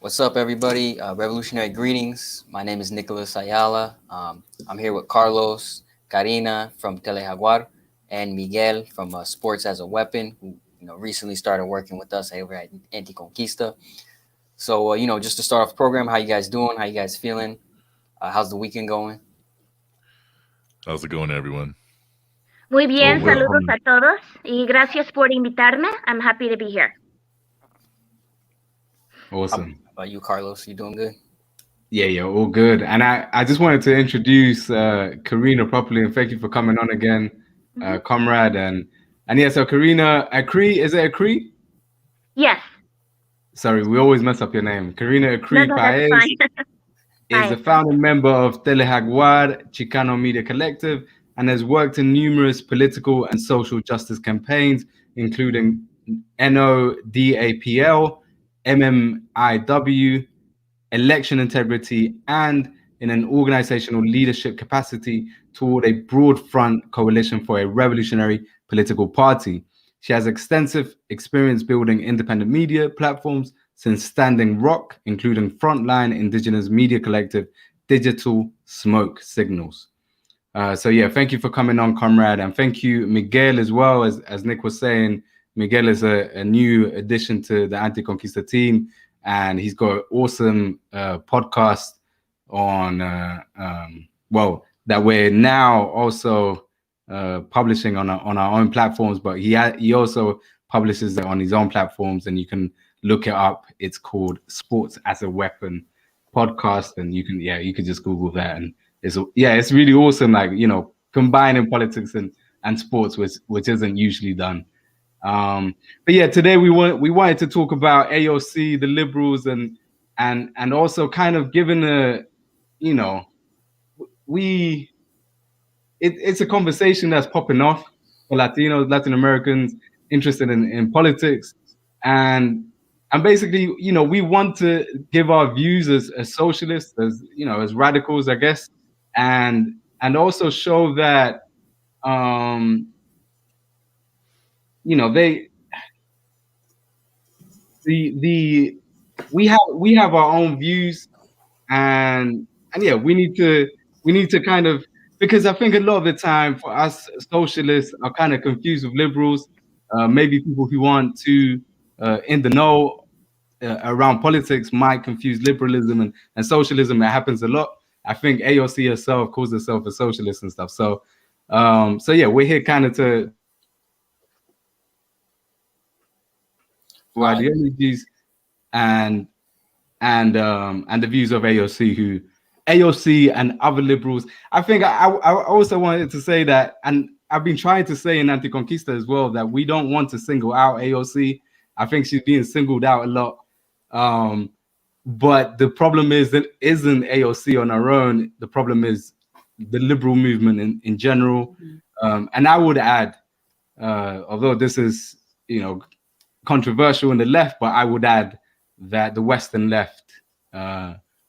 What's up, everybody? Revolutionary greetings. My name is Nicholas Ayala. I'm here with Carlos, Karina from Telejaguar, and Miguel from Sports as a Weapon, who recently started working with us over at Anticonquista. So, just to start off the program, how you guys doing? How you guys feeling? How's the weekend going? How's it going, everyone? Muy bien, well. saludos a todos y gracias por invitarme. I'm happy to be here. Awesome. How about you, Carlos? You doing good? Yeah, all good. And I just wanted to introduce Karina properly, and thank you for coming on again, comrade. And yeah, so Karina Akri, is it Akri? Yes. Sorry, we always mess up your name. Karina Akri No, Paez is a Fine. founding member of Telejaguar Chicano Media Collective and has worked in numerous political and social justice campaigns, including NODAPL, MMIW, election integrity, and in an organizational leadership capacity toward a broad front coalition for a revolutionary political party. She has extensive experience building independent media platforms since Standing Rock, including frontline indigenous media collective Digital Smoke Signals. So yeah, thank you for coming on, comrade, and thank you, Miguel, as well. As Nick was saying, Miguel is a new addition to the Anticonquista team, and he's got an awesome podcast on that we're now also publishing on our own platforms, but he also publishes it on his own platforms, and you can look it up. It's called Sports as a Weapon podcast, and you can just Google that, and it's really awesome, like, combining politics and sports, which isn't usually done. But yeah, today we wanted to talk about AOC, the liberals, and also kind of given it's a conversation that's popping off for Latinos, Latin Americans interested in politics, and basically, we want to give our views as socialists, as radicals, I guess, and also show that we have our own views, and yeah, we need to kind of, because I think a lot of the time for us socialists are kind of confused with liberals, maybe people who want to in the know around politics might confuse liberalism and socialism. That happens a lot. I think AOC herself calls herself a socialist and stuff. So yeah, we're here kind of to ideologies and the views of AOC and other liberals. I think I also wanted to say that, and I've been trying to say in Anticonquista as well, that we don't want to single out AOC. I think she's being singled out a lot. But the problem is that isn't AOC on her own. The problem is the liberal movement in general. And I would add, although this is, controversial in the left, but I would add that the Western left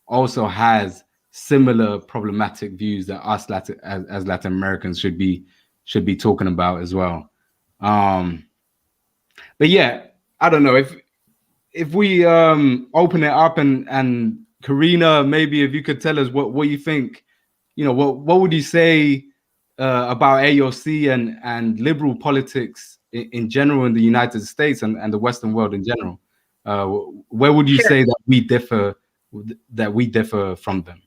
also has similar problematic views that us as Latin Americans should be talking about as well. But yeah, I don't know if we open it up, and Karina, maybe if you could tell us what you think, what would you say about AOC and liberal politics in general in the United States and the Western world in general? Where would you say that we differ from them?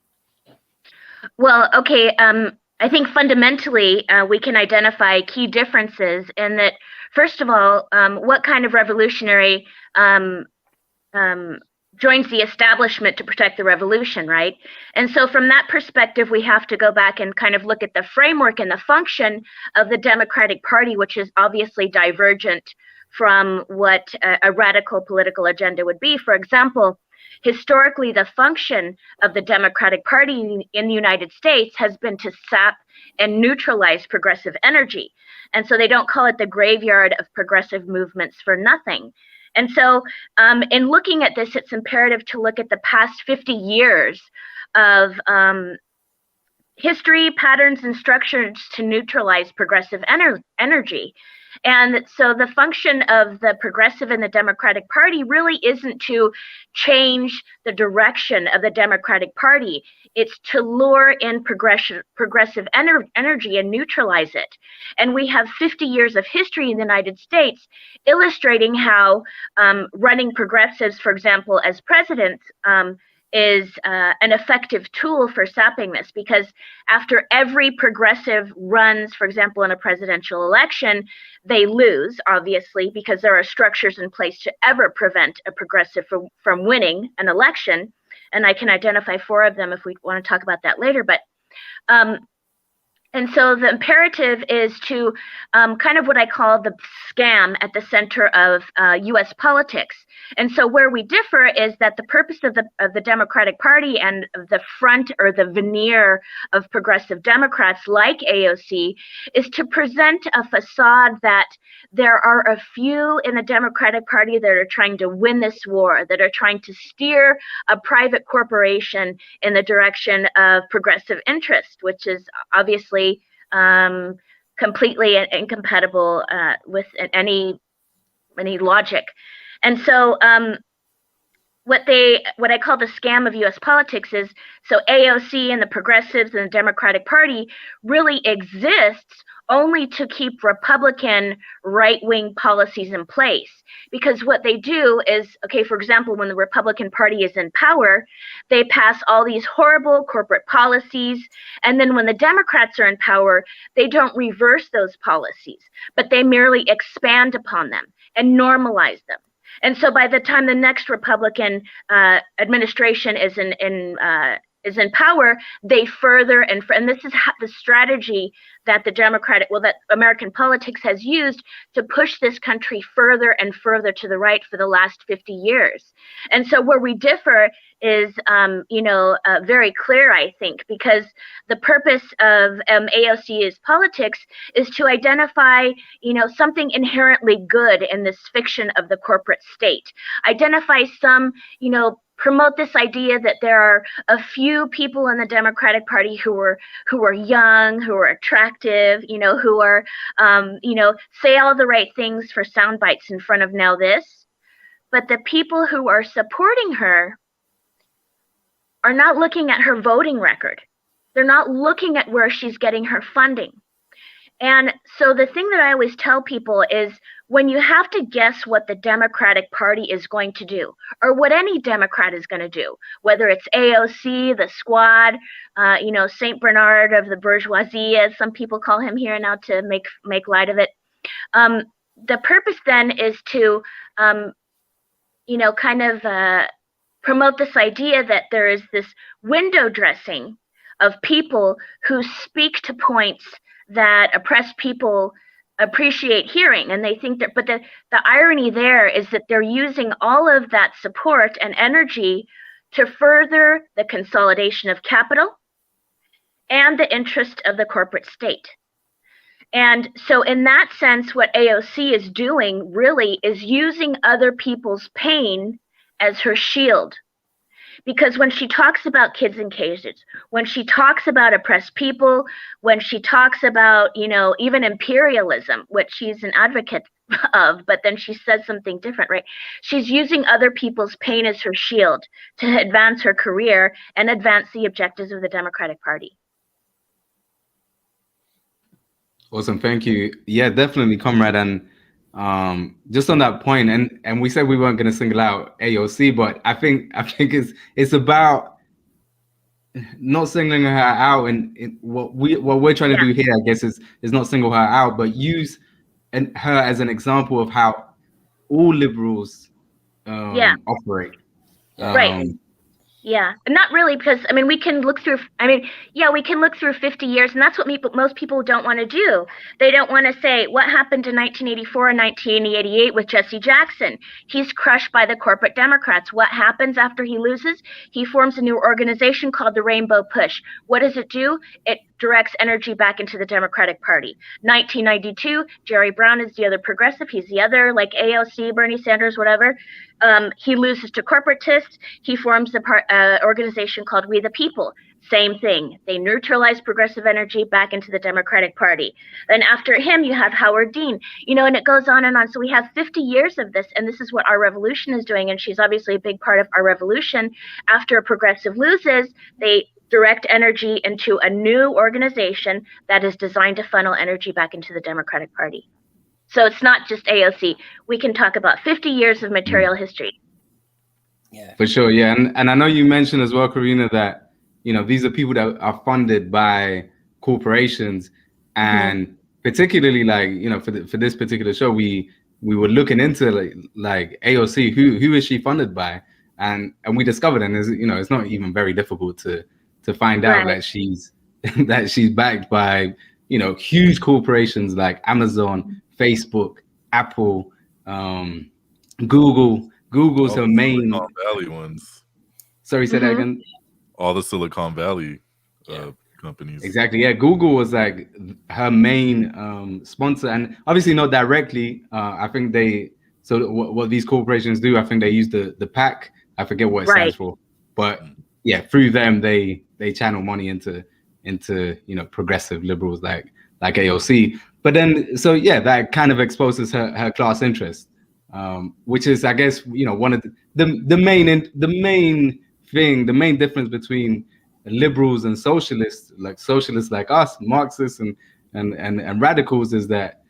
Well, okay. I think fundamentally we can identify key differences in that. First of all, what kind of revolutionary joins the establishment to protect the revolution, right? And so from that perspective, we have to go back and kind of look at the framework and the function of the Democratic Party, which is obviously divergent from what a radical political agenda would be. For example, historically, the function of the Democratic Party in the United States has been to sap and neutralize progressive energy. And so they don't call it the graveyard of progressive movements for nothing. And so in looking at this, it's imperative to look at the past 50 years of history, patterns, and structures to neutralize progressive energy. And so the function of the Progressive and the Democratic Party really isn't to change the direction of the Democratic Party. It's to lure in progressive energy and neutralize it. And we have 50 years of history in the United States illustrating how running progressives, for example, as presidents, is an effective tool for sapping this, because after every progressive runs, for example, in a presidential election, they lose, obviously, because there are structures in place to ever prevent a progressive from winning an election. And I can identify 4 of them if we want to talk about that later. But and so the imperative is to kind of what I call the scam at the center of U.S. politics. And so where we differ is that the purpose of the Democratic Party and the front or the veneer of progressive Democrats like AOC is to present a facade that there are a few in the Democratic Party that are trying to win this war, that are trying to steer a private corporation in the direction of progressive interest, which is obviously completely incompatible with any logic. And so what I call the scam of U.S. politics is, so AOC and the progressives and the Democratic Party really exists only to keep Republican right-wing policies in place. Because what they do is, okay, for example, when the Republican Party is in power, they pass all these horrible corporate policies, and then when the Democrats are in power, they don't reverse those policies, but they merely expand upon them and normalize them. And so by the time the next Republican administration is in power, they further and this is the strategy that that American politics has used to push this country further and further to the right for the last 50 years. And so where we differ is, very clear, I think, because the purpose of AOC's politics is to identify, something inherently good in this fiction of the corporate state, identify some, promote this idea that there are a few people in the Democratic Party who are young, who are attractive, who are, say all the right things for sound bites in front of now this. But the people who are supporting her are not looking at her voting record. They're not looking at where she's getting her funding. And so the thing that I always tell people is, when you have to guess what the Democratic Party is going to do, or what any Democrat is going to do, whether it's AOC, the squad, Saint Bernard of the bourgeoisie, as some people call him here now to make light of it. The purpose then is to, promote this idea that there is this window dressing of people who speak to points that oppressed people appreciate hearing, and they think that, but the irony there is that they're using all of that support and energy to further the consolidation of capital and the interest of the corporate state. And so in that sense, what AOC is doing really is using other people's pain as her shield. Because when she talks about kids in cages, when she talks about oppressed people, when she talks about, even imperialism, which she's an advocate of, but then she says something different, right? She's using other people's pain as her shield to advance her career and advance the objectives of the Democratic Party. Awesome, thank you. Yeah, definitely, comrade. And just on that point, and we said we weren't going to single out AOC, but I think it's about not singling her out, and what we're trying to do here, I guess, is not single her out, but use her as an example of how all liberals operate. Right. Yeah, not really, because we can look through. We can look through 50 years, and that's what most people don't want to do. They don't want to say what happened in 1984 and 1988 with Jesse Jackson. He's crushed by the corporate Democrats. What happens after he loses? He forms a new organization called the Rainbow Push. What does it do? It directs energy back into the Democratic Party. 1992, Jerry Brown is the other progressive. He's the other, like AOC, Bernie Sanders, whatever. He loses to corporatists. He forms an organization called We the People. Same thing. They neutralize progressive energy back into the Democratic Party. Then after him, you have Howard Dean, and it goes on and on. So we have 50 years of this, and this is what our revolution is doing. And she's obviously a big part of our revolution. After a progressive loses, they direct energy into a new organization that is designed to funnel energy back into the Democratic Party. So it's not just AOC. We can talk about 50 years of material history. Yeah, for sure. Yeah, and I know you mentioned as well, Karina, that these are people that are funded by corporations, and particularly for this particular show, we were looking into like AOC, who is she funded by, and we discovered, and it's not even very difficult to find out that she's backed by huge corporations like Amazon, Facebook, Apple, Google. Google's her main. Silicon Valley ones. Sorry, say that again. All the Silicon Valley companies. Exactly. Yeah, Google was like her main sponsor, and obviously not directly. I think what these corporations do, I think they use the PAC. I forget what it stands for, but yeah, through them they channel money into progressive liberals like AOC. But then that kind of exposes her class interest, which is, I guess, one of the main difference between liberals and socialists like us, Marxists and radicals, is that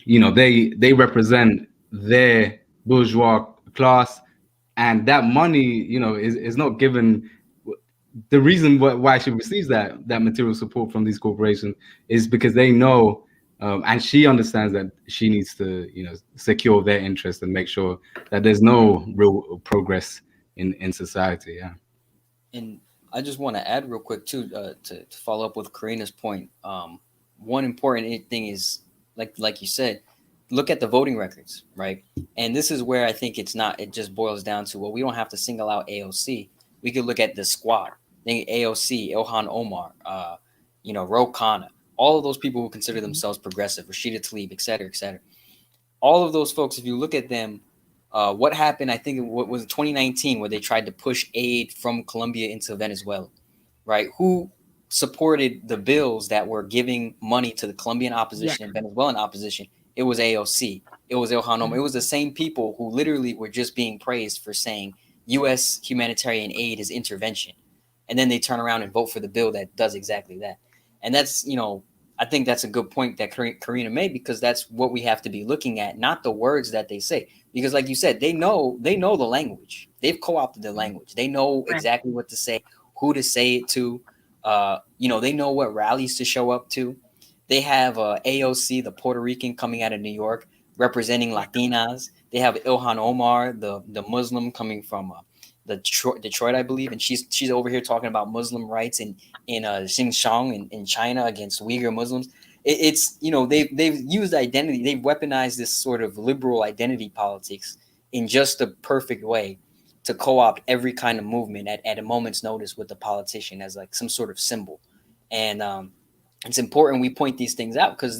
they represent their bourgeois class, and that money is not given. The reason why she receives that material support from these corporations is because they know, and she understands that she needs to secure their interest and make sure that there's no real progress in society. Yeah. And I just want to add real quick too, to follow up with Karina's point. One important thing is, like you said, look at the voting records, right? And this is where I think it just boils down to, well, we don't have to single out AOC. We could look at the squad. Think AOC, Ilhan Omar, Ro Khanna, all of those people who consider themselves progressive, Rashida Tlaib, et cetera, et cetera. All of those folks, if you look at them, what happened, I think what was 2019, where they tried to push aid from Colombia into Venezuela, right? Who supported the bills that were giving money to the Colombian opposition and Venezuelan opposition? It was AOC. It was Ilhan Omar. It was the same people who literally were just being praised for saying U.S. humanitarian aid is intervention. And then they turn around and vote for the bill that does exactly that. And that's, I think that's a good point that Karina made, because that's what we have to be looking at, not the words that they say. Because like you said, they know the language. They've co-opted the language. They know exactly what to say, who to say it to. They know what rallies to show up to. They have AOC, the Puerto Rican, coming out of New York, representing Latinas. They have Ilhan Omar, the Muslim, coming from Detroit, I believe, and she's over here talking about Muslim rights in Xinjiang in China against Uyghur Muslims. They've used identity, they've weaponized this sort of liberal identity politics in just the perfect way to co-opt every kind of movement at a moment's notice with the politician as like some sort of symbol. And it's important we point these things out, because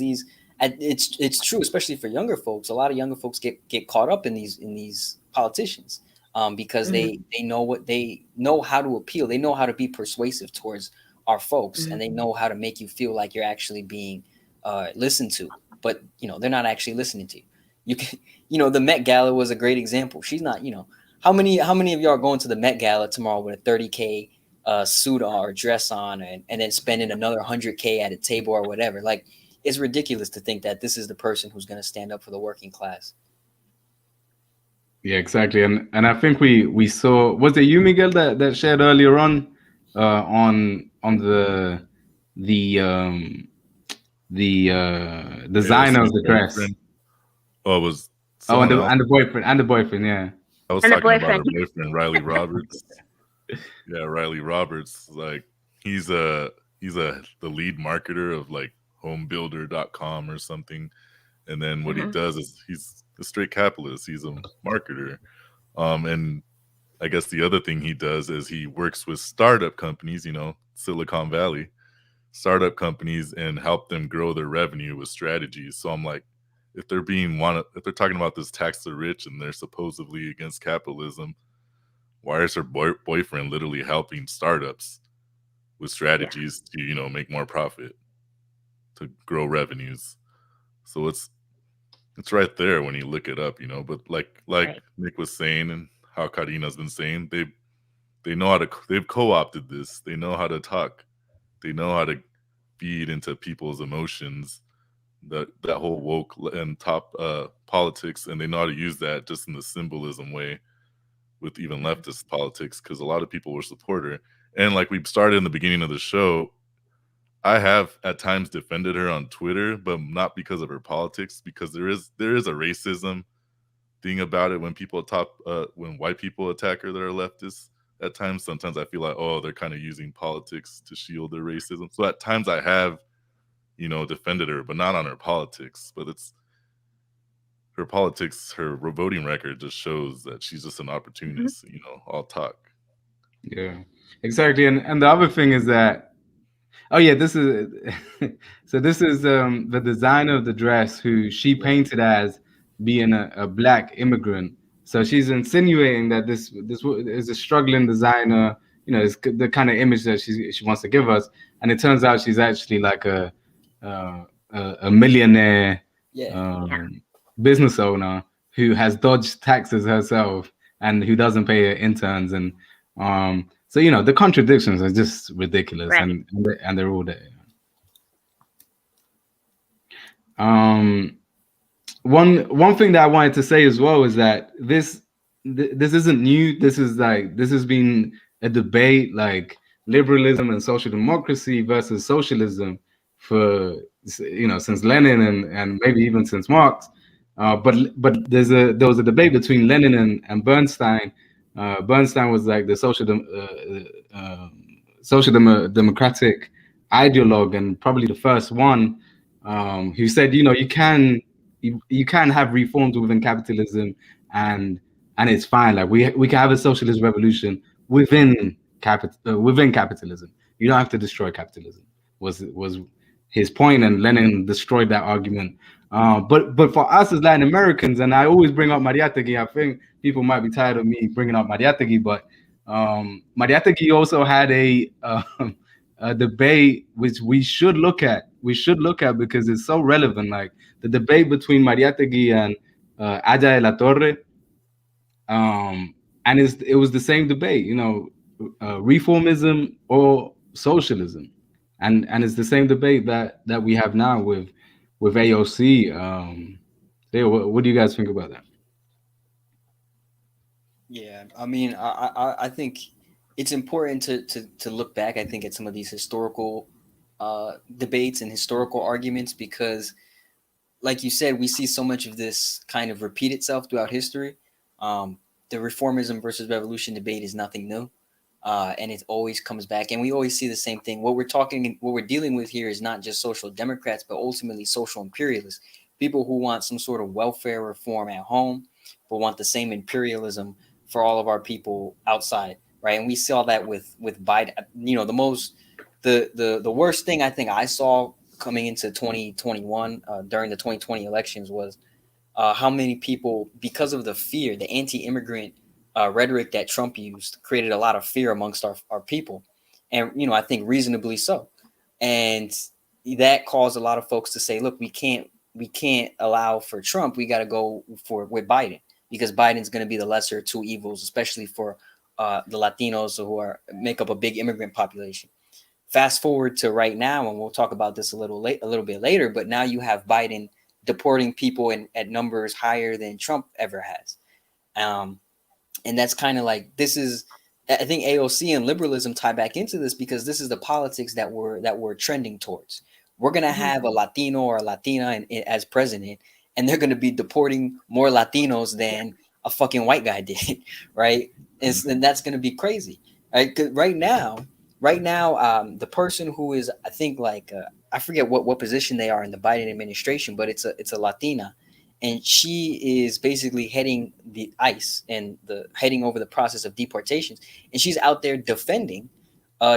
it's true, especially for younger folks. A lot of younger folks get caught up in these politicians. Because they know how to appeal. They know how to be persuasive towards our folks, and they know how to make you feel like you're actually being listened to. But they're not actually listening to you. You can, the Met Gala was a great example. She's not, how many of y'all are going to the Met Gala tomorrow with a $30K suit or dress on, and then spending another $100K at a table or whatever? Like, it's ridiculous to think that this is the person who's going to stand up for the working class. Yeah, exactly. And I think we saw, was it you, Miguel, that shared earlier on the designer of the dress? Oh, it was. And the boyfriend, yeah. I was talking about her boyfriend, Riley Roberts. Yeah, Riley Roberts. Like, he's the lead marketer of like homebuilder.com or something. And then what he does is he's a straight capitalist. He's a marketer. And I guess the other thing he does is he works with startup companies, Silicon Valley, startup companies and help them grow their revenue with strategies. So I'm like, if they're talking about this tax the rich and they're supposedly against capitalism, why is her boyfriend literally helping startups with strategies to, make more profit, to grow revenues? So it's right there when you look it up, but like Right. Nick was saying, and how Karina's been saying, they know how to, they've co-opted this. They know how to talk. They know how to feed into people's emotions, that whole woke and top politics, and they know how to use that just in the symbolism way with even leftist politics, because a lot of people will support her. And like we started in the beginning of the show, I have at times defended her on Twitter, but not because of her politics, because there is a racism thing about it when when white people attack her that are leftists. At times, sometimes I feel like, oh, they're kind of using politics to shield their racism. So at times I have, defended her, but not on her politics. But it's her politics, her voting record just shows that she's just an opportunist, all talk. Yeah, exactly. And the other thing is that, oh yeah, this is so this is the designer of the dress, who she painted as being a black immigrant. So she's insinuating that this is a struggling designer, is the kind of image that she wants to give us. And it turns out she's actually like a millionaire business owner who has dodged taxes herself and who doesn't pay her interns. And so the contradictions are just ridiculous, Right. and they're all there. One thing that I wanted to say as well is that this isn't new. This has been a debate, like liberalism and social democracy versus socialism, for since Lenin and maybe even since Marx. But there was a debate between Lenin and Bernstein. Bernstein was like the democratic ideologue, and probably the first one, who said, you can have reforms within capitalism, and it's fine. Like we can have a socialist revolution within capitalism. You don't have to destroy capitalism. Was his point, and Lenin destroyed that argument. But for us as Latin Americans, and I always bring up Mariátegui, I think people might be tired of me bringing up Mariátegui, but Mariátegui also had a debate which we should look at. Because it's so relevant. Like the debate between Mariátegui and Aya de la Torre, and it was the same debate, reformism or socialism, and it's the same debate that we have now with AOC. What do you guys think about that? Yeah, I mean, I think it's important to look back, I think, at some of these historical debates and historical arguments, because, like you said, we see so much of this kind of repeat itself throughout history. The reformism versus revolution debate is nothing new, and it always comes back, and we always see the same thing. What we're dealing with here is not just social democrats, but ultimately social imperialists, people who want some sort of welfare reform at home, but want the same imperialism for all of our people outside, right? And we saw that with Biden. The worst thing I think I saw coming into 2021 during the 2020 elections was how many people, because of the fear, the anti-immigrant rhetoric that Trump used, created a lot of fear amongst our people, and I think reasonably so. And that caused a lot of folks to say, look, we can't allow for Trump. We got to go with Biden, because Biden's going to be the lesser of two evils, especially for the Latinos who make up a big immigrant population. Fast forward to right now, and we'll talk about this a little bit later, but now you have Biden deporting people at numbers higher than Trump ever has. And that's kind of like, I think AOC and liberalism tie back into this, because this is the politics that we're trending towards. We're going to have a Latino or a Latina as president, and they're going to be deporting more Latinos than a fucking white guy did, right? And that's going to be crazy, right? 'Cause right now, the person who is, I think, like I forget what position they are in the Biden administration, but it's a Latina, and she is basically heading the ICE and heading over the process of deportations, and she's out there defending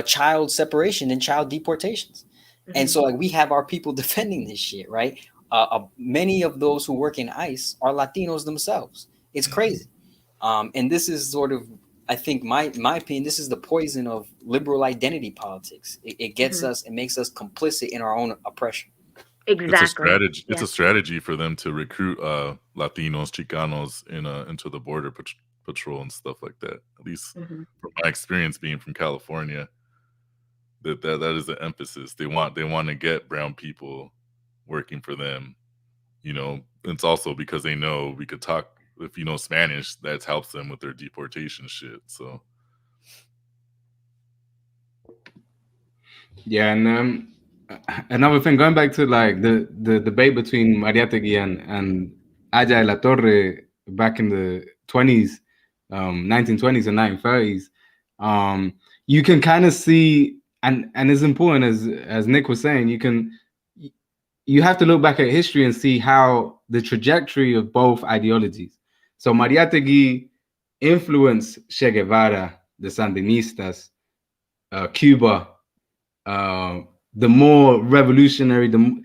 child separation and child deportations. And so like we have our people defending this shit, right? Many of those who work in ICE are Latinos themselves. It's crazy. And this is sort of, I think, my opinion, this is the poison of liberal identity politics. It gets us, it makes us complicit in our own oppression. Exactly. It's a strategy. It's a strategy for them to recruit Latinos, Chicanos into the border patrol and stuff like that. At least from my experience being from California, that is the emphasis. They want to get brown people working for them. You know, it's also because they know we could talk. If you know Spanish, that helps them with their deportation shit. So yeah, and another thing, going back to like the debate between Mariátegui and Aya de la Torre back in the 1920s and 1930s, you can kind of see, and it's important, as Nick was saying, you have to look back at history and see how the trajectory of both ideologies. So Mariátegui influenced Che Guevara, the Sandinistas, Cuba, the more revolutionary, the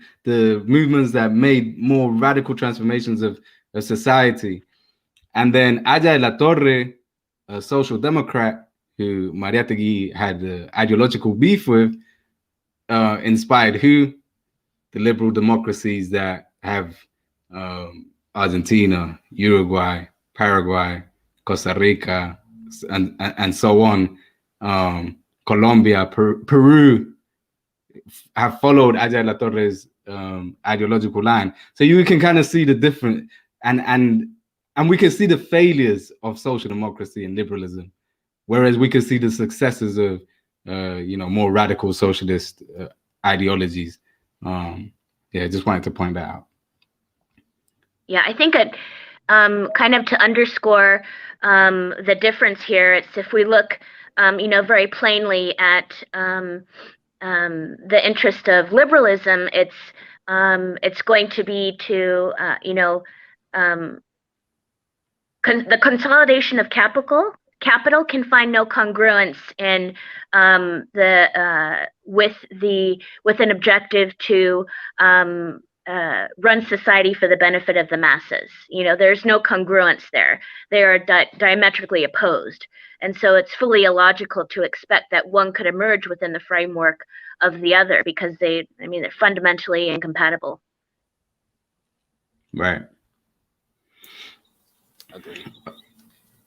movements that made more radical transformations of society. And then Aya de la Torre, a social democrat who Mariátegui had ideological beef with, inspired who? The liberal democracies that have Argentina, Uruguay, Paraguay, Costa Rica, and so on, Colombia, Peru, have followed Aya de la Torre's ideological line. So you can kind of see the different, and we can see the failures of social democracy and liberalism, whereas we can see the successes of more radical socialist ideologies. Just wanted to point that out. Yeah, I think it kind of to underscore the difference here, it's if we look very plainly at the interest of liberalism, it's going to be to the consolidation of capital can find no congruence in with an objective to run society for the benefit of the masses. There's no congruence there. They are diametrically opposed. And so it's fully illogical to expect that one could emerge within the framework of the other, because they're fundamentally incompatible. Right. Agreed.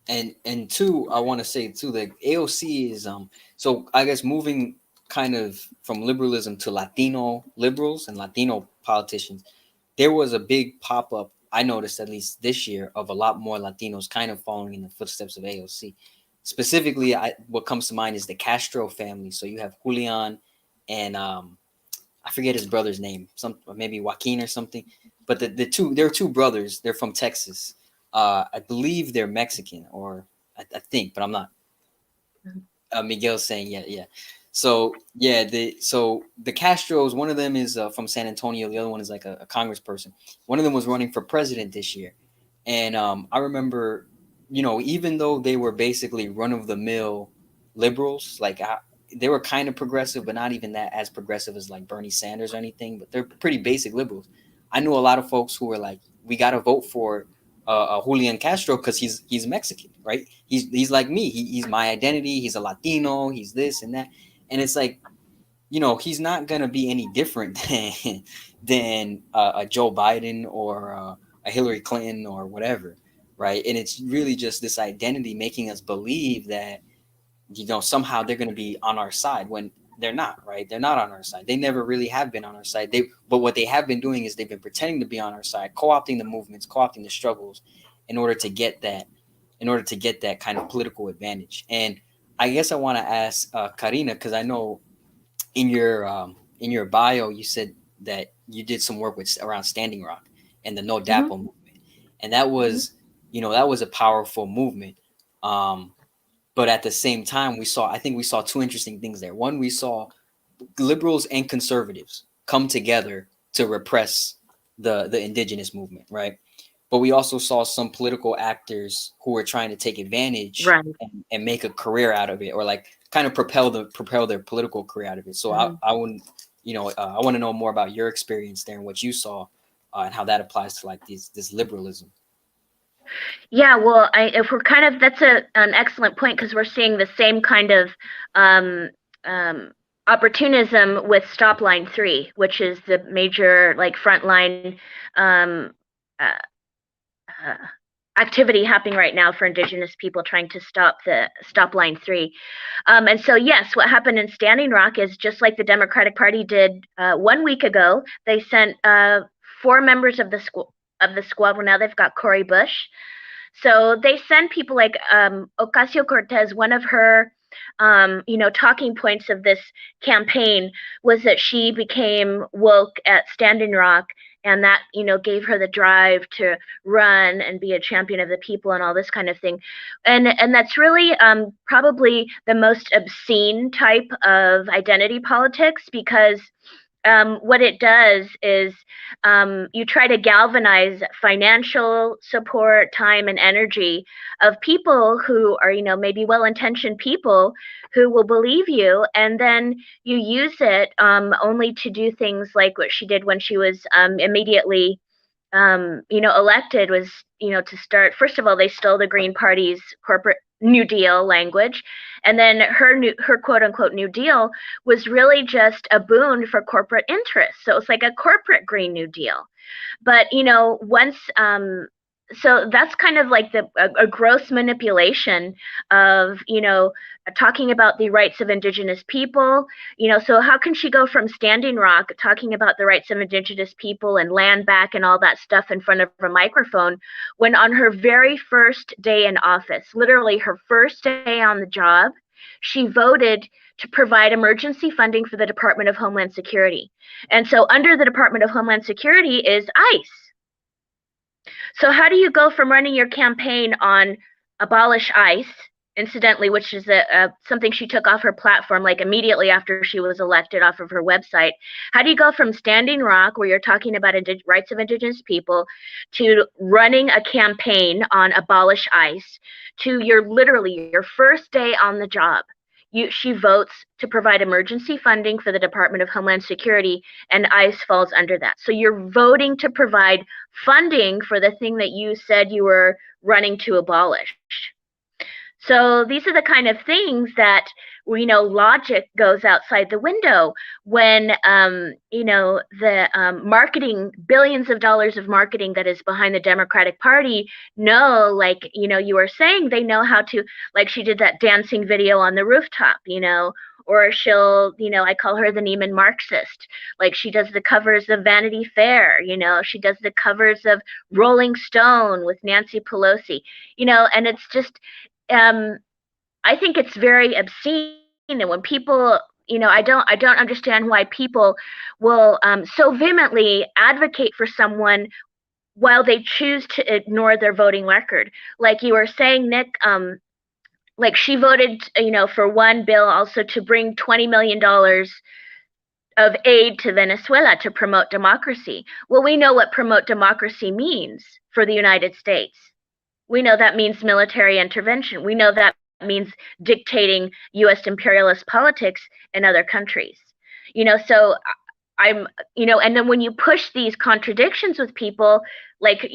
And two, I want to say too, that AOC is so I guess moving kind of from liberalism to Latino liberals and Latino politicians, there was a big pop-up, I noticed at least this year, of a lot more Latinos kind of following in the footsteps of AOC. Specifically, what comes to mind is the Castro family. So you have Julian and I forget his brother's name, maybe Joaquin or something. But there are two brothers. They're from Texas. I believe they're Mexican, or I think, but I'm not. Miguel's saying yeah. So yeah, the Castros, one of them is from San Antonio. The other one is like a congressperson. One of them was running for president this year. And I remember, even though they were basically run-of-the-mill liberals, like they were kind of progressive, but not even that as progressive as like Bernie Sanders or anything, but they're pretty basic liberals. I knew a lot of folks who were like, we got to vote for Julian Castro because he's Mexican, right? He's like me. He's my identity. He's a Latino. He's this and that. And it's like, he's not going to be any different than a Joe Biden or a Hillary Clinton or whatever, right? And it's really just this identity making us believe that, somehow they're going to be on our side when they're not, right? They're not on our side. They never really have been on our side. But what they have been doing is they've been pretending to be on our side, co-opting the movements, co-opting the struggles in order to get that kind of political advantage. And I guess I want to ask Karina, because I know in your bio you said that you did some work around Standing Rock and the No DAPO movement, and that was a powerful movement. But at the same time, we saw two interesting things there. One, we saw liberals and conservatives come together to repress the indigenous movement, right? But we also saw some political actors who were trying to take advantage and make a career out of it, or like kind of propel their political career out of it. So I I want to know more about your experience there and what you saw, and how that applies to like this liberalism. Yeah, well, if we're kind of, that's an excellent point, because we're seeing the same kind of opportunism with Stop Line 3, which is the major like frontline activity happening right now for Indigenous people trying to stop Line 3. And so, yes, what happened in Standing Rock is just like the Democratic Party did 1 week ago. They sent 4 members of the squad. Well, now they've got Cori Bush. So they send people like Ocasio-Cortez. One of her talking points of this campaign was that she became woke at Standing Rock, and that gave her the drive to run and be a champion of the people and all this kind of thing. And that's really probably the most obscene type of identity politics, because what it does is you try to galvanize financial support, time, and energy of people who are, maybe well-intentioned people who will believe you, and then you use it only to do things like what she did when she was immediately elected, was, to start. First of all, they stole the Green Party's corporate New Deal language, and then her quote unquote New Deal was really just a boon for corporate interests. So it's like a corporate Green New Deal. But once so that's kind of like a gross manipulation of talking about the rights of Indigenous people. So how can she go from Standing Rock talking about the rights of Indigenous people and land back and all that stuff in front of a microphone, when on her very first day in office, literally her first day on the job, she voted to provide emergency funding for the Department of Homeland Security. And so under the Department of Homeland Security is ICE. So how do you go from running your campaign on abolish ICE, incidentally, which is something she took off her platform like immediately after she was elected, off of her website? How do you go from Standing Rock, where you're talking about rights of Indigenous people, to running a campaign on abolish ICE, to your first day on the job? She votes to provide emergency funding for the Department of Homeland Security, and ICE falls under that. So you're voting to provide funding for the thing that you said you were running to abolish. So these are the kind of things that logic goes outside the window when the marketing, billions of dollars of marketing that is behind the Democratic Party know, like you were saying, they know how to, like she did that dancing video on the rooftop, or she'll, I call her the Neiman Marxist. Like she does the covers of Vanity Fair, she does the covers of Rolling Stone with Nancy Pelosi, and it's just, I think it's very obscene. And when people, I don't understand why people will so vehemently advocate for someone while they choose to ignore their voting record. Like you were saying, Nick, like she voted, for one bill also to bring $20 million of aid to Venezuela to promote democracy. Well, we know what promote democracy means for the United States. We know that means military intervention. We know that means dictating U.S. imperialist politics in other countries. So I'm, and then when you push these contradictions with people, like,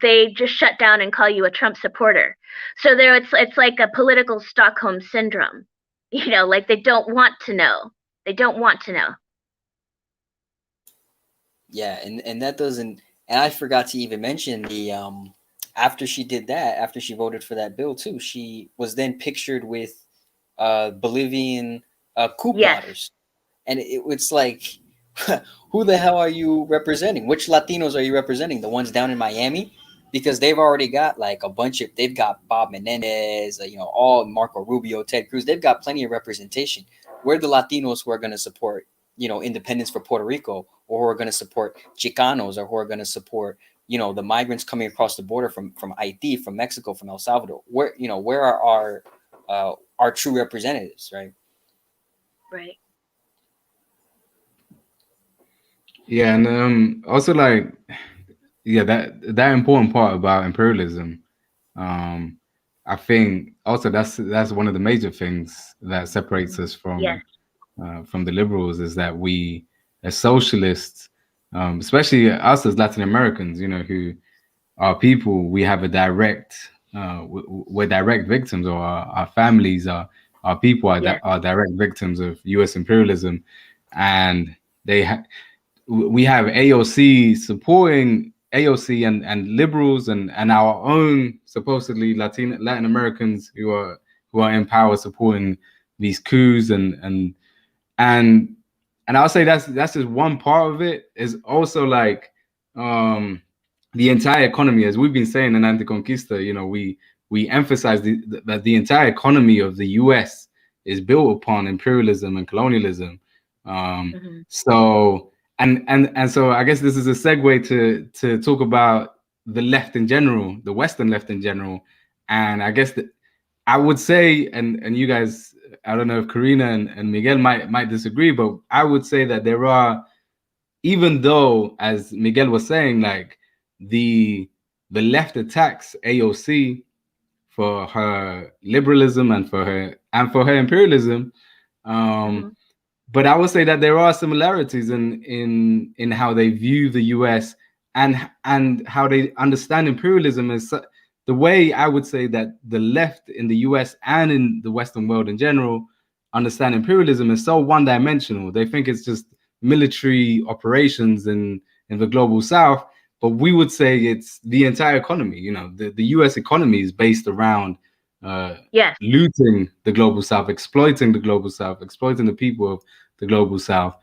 they just shut down and call you a Trump supporter. So there, it's like a political Stockholm syndrome, like they don't want to know. They don't want to know. Yeah, and that doesn't, and I forgot to even mention the after she did that, after she voted for that bill too, she was then pictured with Bolivian coup plotters. And it's like, who the hell are you representing? Which Latinos are you representing? The ones down in Miami? Because they've already got like a bunch of, they've got Bob Menendez, all Marco Rubio, Ted Cruz. They've got plenty of representation. We're the Latinos who are going to support, independence for Puerto Rico, or who are going to support Chicanos, or who are going to support, the migrants coming across the border from Haiti, from Mexico, from El Salvador. Where are our true representatives, right? Right. Yeah, and also like, yeah, that important part about imperialism, I think also that's one of the major things that separates us from the liberals, is that we as socialists, especially us as Latin Americans, who are people, we have a direct, we're direct victims, or our families our people are, are direct victims of U.S. imperialism, and we have AOC supporting AOC and liberals and our own supposedly Latin Americans who are in power supporting these coups and I'll say that's just one part of it. Is also like the entire economy, as we've been saying in Anticonquista, we emphasize that the entire economy of the U.S. is built upon imperialism and colonialism. So so I guess this is a segue to talk about the left in general, the Western left in general, and I guess that I would say, and you guys, I don't know if Karina and Miguel might disagree, but I would say that there are, even though, as Miguel was saying, like the left attacks AOC for her liberalism and for her imperialism, but I would say that there are similarities in how they view the U.S. and how they understand imperialism. Is the way I would say that the left in the U.S. and in the Western world in general understand imperialism is so one-dimensional. They think it's just military operations in the global South, but we would say it's the entire economy. The U.S. economy is based around looting the global South, exploiting the global South, exploiting the people of the global South.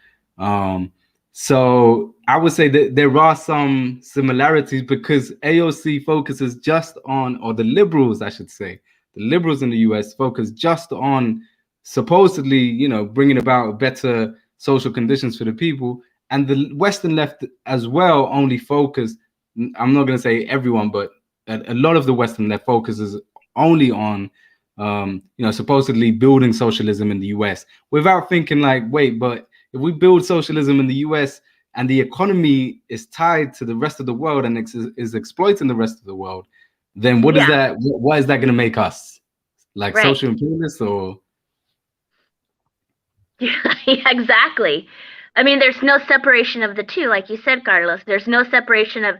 So I would say that there are some similarities because AOC focuses just on, or the liberals, I should say, the liberals in the US focus just on supposedly, bringing about better social conditions for the people. And the Western left as well only focus, I'm not going to say everyone, but a lot of the Western left focuses only on, supposedly building socialism in the US without thinking like, wait, but if we build socialism in the US and the economy is tied to the rest of the world and is exploiting the rest of the world, then what is that? What is that going to make us? Like social imperialists or? Yeah, exactly. I mean, there's no separation of the two, like you said, Carlos. There's no separation of,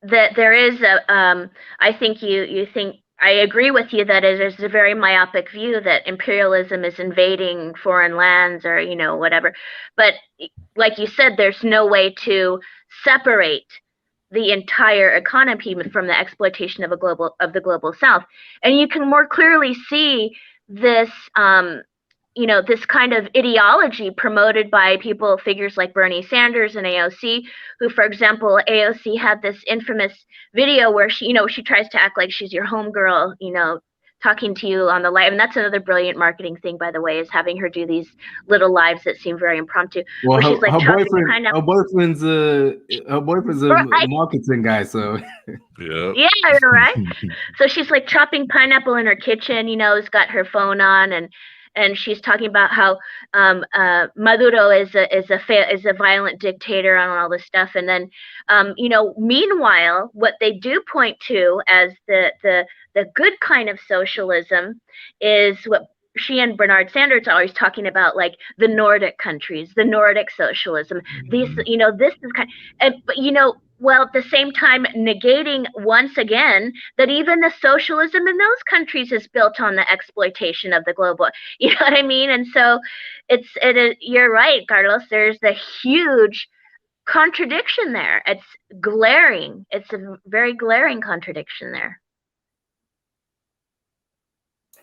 that there is a. I think you think. I agree with you that it is a very myopic view that imperialism is invading foreign lands or whatever. But like you said, there's no way to separate the entire economy from the exploitation of the global South, and you can more clearly see this. This kind of ideology promoted by figures like Bernie Sanders and AOC, who, for example, AOC had this infamous video where she tries to act like she's your homegirl, talking to you on the live. And that's another brilliant marketing thing, by the way, is having her do these little lives that seem very impromptu. Well, where she's like her boyfriend's a marketing guy, so. Yeah, right. So she's like chopping pineapple in her kitchen, has got her phone on, and she's talking about how Maduro is a violent dictator and all this stuff. And then, meanwhile, what they do point to as the good kind of socialism is what she and Bernard Sanders are always talking about, like the Nordic countries, the Nordic socialism. These, this is kind of, but well, at the same time, negating once again that even the socialism in those countries is built on the exploitation of the global. You know what I mean? And so you're right, Carlos. There's a huge contradiction there. It's glaring. It's a very glaring contradiction there.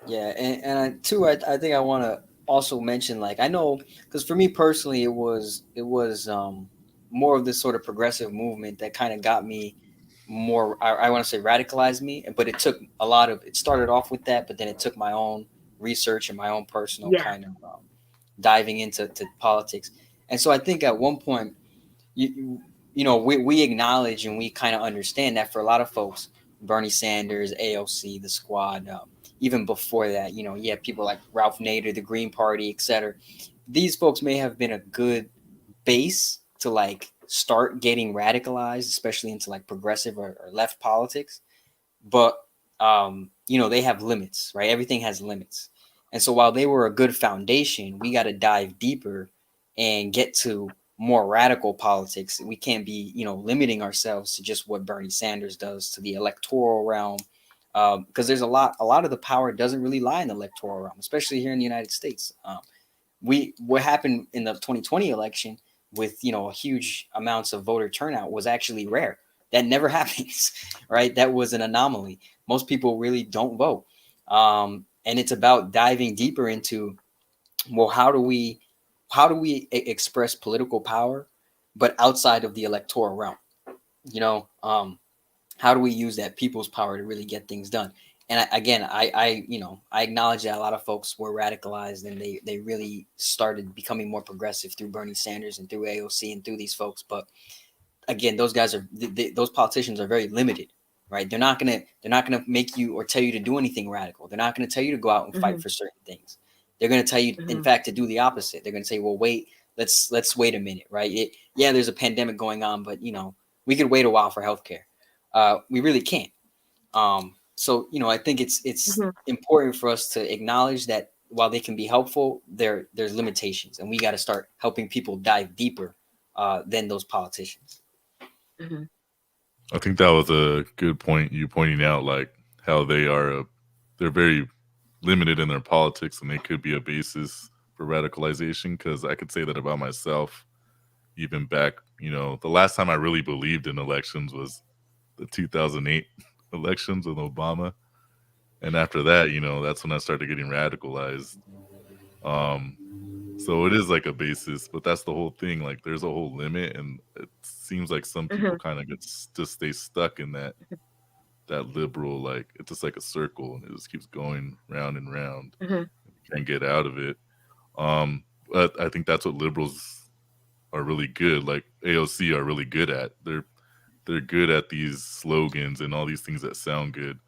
Yeah, and too, I think I want to also mention, like, I know, because for me personally, it was more of this sort of progressive movement that kind of got me more, I want to say radicalized me, but it took it started off with that, but then it took my own research and my own personal kind of diving into politics. And so I think at one point, we acknowledge and we kind of understand that for a lot of folks, Bernie Sanders, AOC, the squad, even before that, you have people like Ralph Nader, the Green Party, etc. These folks may have been a good base to like start getting radicalized, especially into like progressive or left politics. But, they have limits, right? Everything has limits. And so while they were a good foundation, we got to dive deeper and get to more radical politics. We can't be, limiting ourselves to just what Bernie Sanders does to the electoral realm, because there's a lot of the power doesn't really lie in the electoral realm, especially here in the United States. What happened in the 2020 election with, huge amounts of voter turnout was actually rare. That never happens, right? That was an anomaly. Most people really don't vote. And it's about diving deeper into, well, how do we express political power, but outside of the electoral realm? How do we use that people's power to really get things done? And I acknowledge that a lot of folks were radicalized and they really started becoming more progressive through Bernie Sanders and through AOC and through these folks. But again, those guys those politicians are very limited, right? They're not gonna make you or tell you to do anything radical. They're not gonna tell you to go out and fight for certain things. They're gonna tell you, in fact, to do the opposite. They're gonna say, well, wait, let's wait a minute, right? There's a pandemic going on, but we could wait a while for healthcare. We really can't. So I think it's important for us to acknowledge that while they can be helpful, there's limitations, and we got to start helping people dive deeper than those politicians. I think that was a good point, you pointing out like how they're very limited in their politics, and they could be a basis for radicalization. Because I could say that about myself, even back, the last time I really believed in elections was the 2008 elections with Obama, and after that, that's when I started getting radicalized. So it is like a basis, but that's the whole thing. Like, there's a whole limit, and it seems like some people kind of just stay stuck in that liberal, like, it's just like a circle, and it just keeps going round and round. You can't get out of it. But I think that's what liberals are really good, like AOC are really good at. They're good at these slogans and all these things that sound good,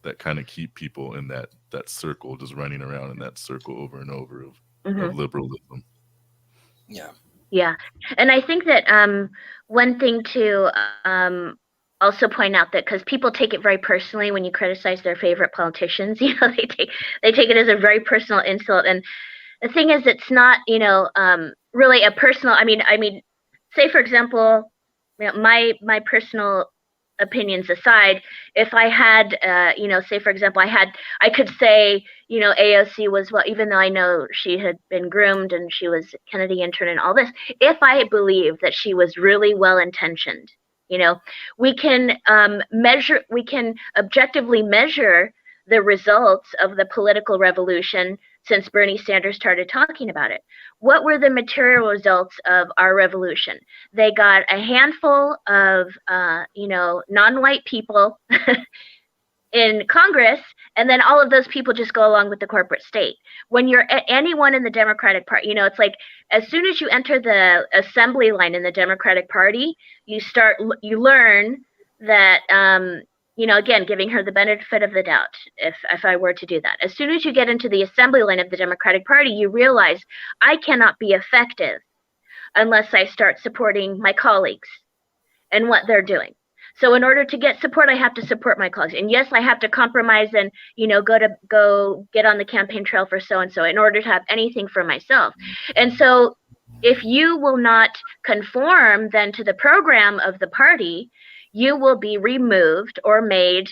that kind of keep people in that circle, just running around in that circle over and over of liberalism. Yeah. And I think that one thing to also point out, that because people take it very personally when you criticize their favorite politicians, they take it as a very personal insult. And the thing is, it's not, really a personal. I mean, say for example, my personal opinions aside, if I had, say for example, I could say, AOC was, well, even though I know she had been groomed and she was Kennedy intern and all this, if I believe that she was really well intentioned, we can objectively measure the results of the political revolution since Bernie Sanders started talking about it. What were the material results of our revolution? They got a handful of, non-white people in Congress, and then all of those people just go along with the corporate state. When you're anyone in the Democratic Party, it's like as soon as you enter the assembly line in the Democratic Party, you learn that, again, giving her the benefit of the doubt, if I were to do that. As soon as you get into the assembly line of the Democratic Party, you realize I cannot be effective unless I start supporting my colleagues and what they're doing. So in order to get support, I have to support my colleagues. And yes, I have to compromise and, go get on the campaign trail for so-and-so in order to have anything for myself. And so if you will not conform then to the program of the party, you will be removed or made,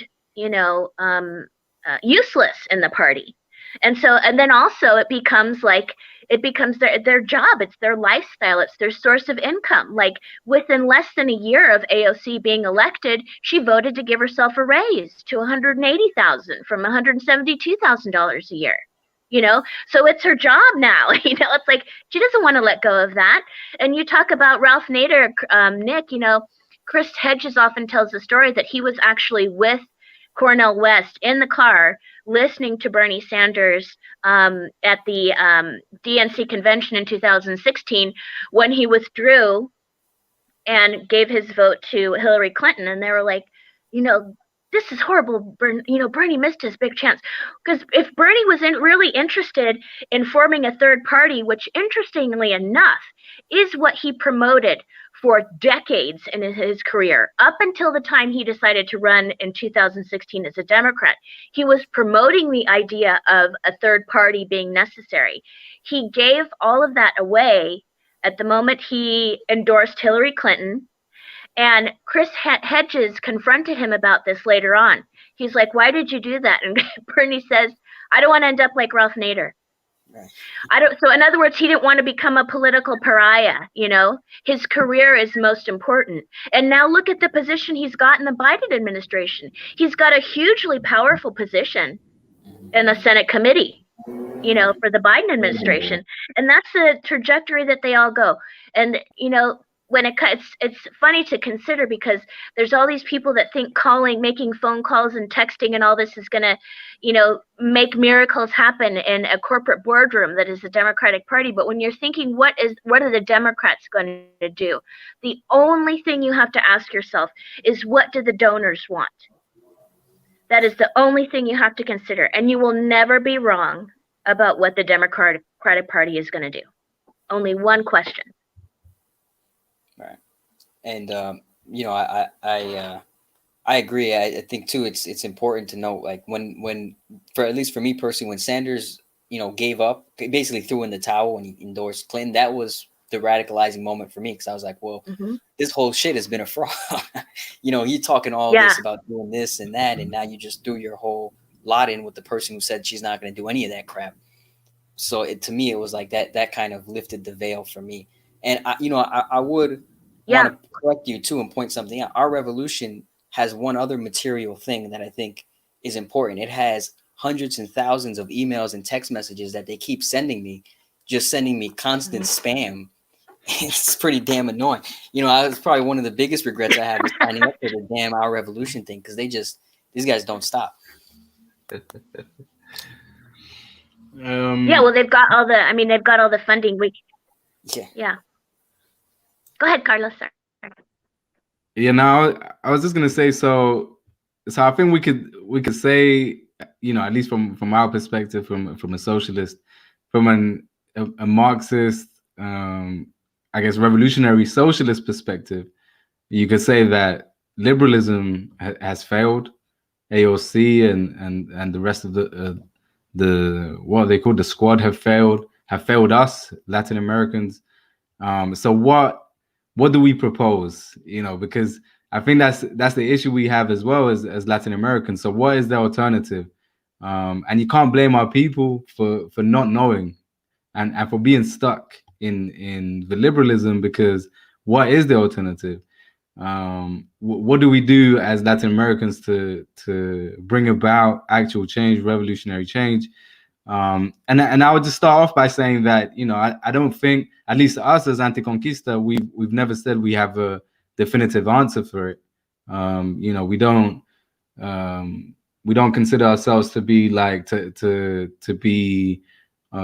useless in the party. And then also it becomes their job, it's their lifestyle, it's their source of income. Like within less than a year of AOC being elected, she voted to give herself a raise to $180,000 from $172,000 a year. So it's her job now. It's like she doesn't want to let go of that. And you talk about Ralph Nader, Nick. Chris Hedges often tells the story that he was actually with Cornel West in the car listening to Bernie Sanders at the DNC convention in 2016 when he withdrew and gave his vote to Hillary Clinton. And they were like, this is horrible. Bernie missed his big chance. Because if Bernie was really interested in forming a third party, which interestingly enough is what he promoted for decades in his career, up until the time he decided to run in 2016 as a Democrat, he was promoting the idea of a third party being necessary. He gave all of that away At the moment, he endorsed Hillary Clinton. And Chris Hedges confronted him about this later on. He's like, why did you do that? And Bernie says, I don't want to end up like Ralph Nader. Right. So in other words, he didn't want to become a political pariah, you know? His career is most important. And now look at the position he's got in the Biden administration. He's got a hugely powerful position in the Senate committee, you know, for the Biden administration. And that's the trajectory that they all go. And, you know, when it's funny to consider, because there's all these people that think making phone calls and texting and all this is going to, you know, make miracles happen in a corporate boardroom that is the Democratic Party. But when you're thinking, what are the Democrats going to do? The only thing you have to ask yourself is, what do the donors want? That is the only thing you have to consider. And you will never be wrong about what the Democratic Party is going to do. Only one question. Right. And you know, I agree. I think too, it's important to know, like, when for, at least for me personally, when Sanders, you know, gave up, basically threw in the towel when he endorsed Clinton, that was the radicalizing moment for me, because I was like, well, this whole shit has been a fraud. You know, you're talking all this about doing this and that, and now you just threw your whole lot in with the person who said she's not going to do any of that crap. So to me, it was like that kind of lifted the veil for me. And I would want to correct you too and point something out. Our revolution has one other material thing that I think is important. It has hundreds and thousands of emails and text messages that they keep sending me, just sending me constant spam. It's pretty damn annoying. You know, it's probably one of the biggest regrets I have is signing up for the damn Our Revolution thing, because these guys don't stop. Well, they've got all the funding. Yeah. Go ahead, Carlos. Sorry. Yeah, now I was just gonna say, so I think we could say, you know, at least from our perspective, from a socialist, from a Marxist, I guess revolutionary socialist perspective, you could say that liberalism has failed. AOC and the rest of the what they call the squad have failed us, Latin Americans. So what do we propose? You know, because I think that's the issue we have as well as Latin Americans. So what is the alternative? And you can't blame our people for not knowing and for being stuck in the liberalism, because what is the alternative? What do we do as Latin Americans to bring about actual change, revolutionary change? And I would just start off by saying that, you know, I don't think, at least us as Anticonquista, we've never said we have a definitive answer for it. You know, we don't consider ourselves to be like to be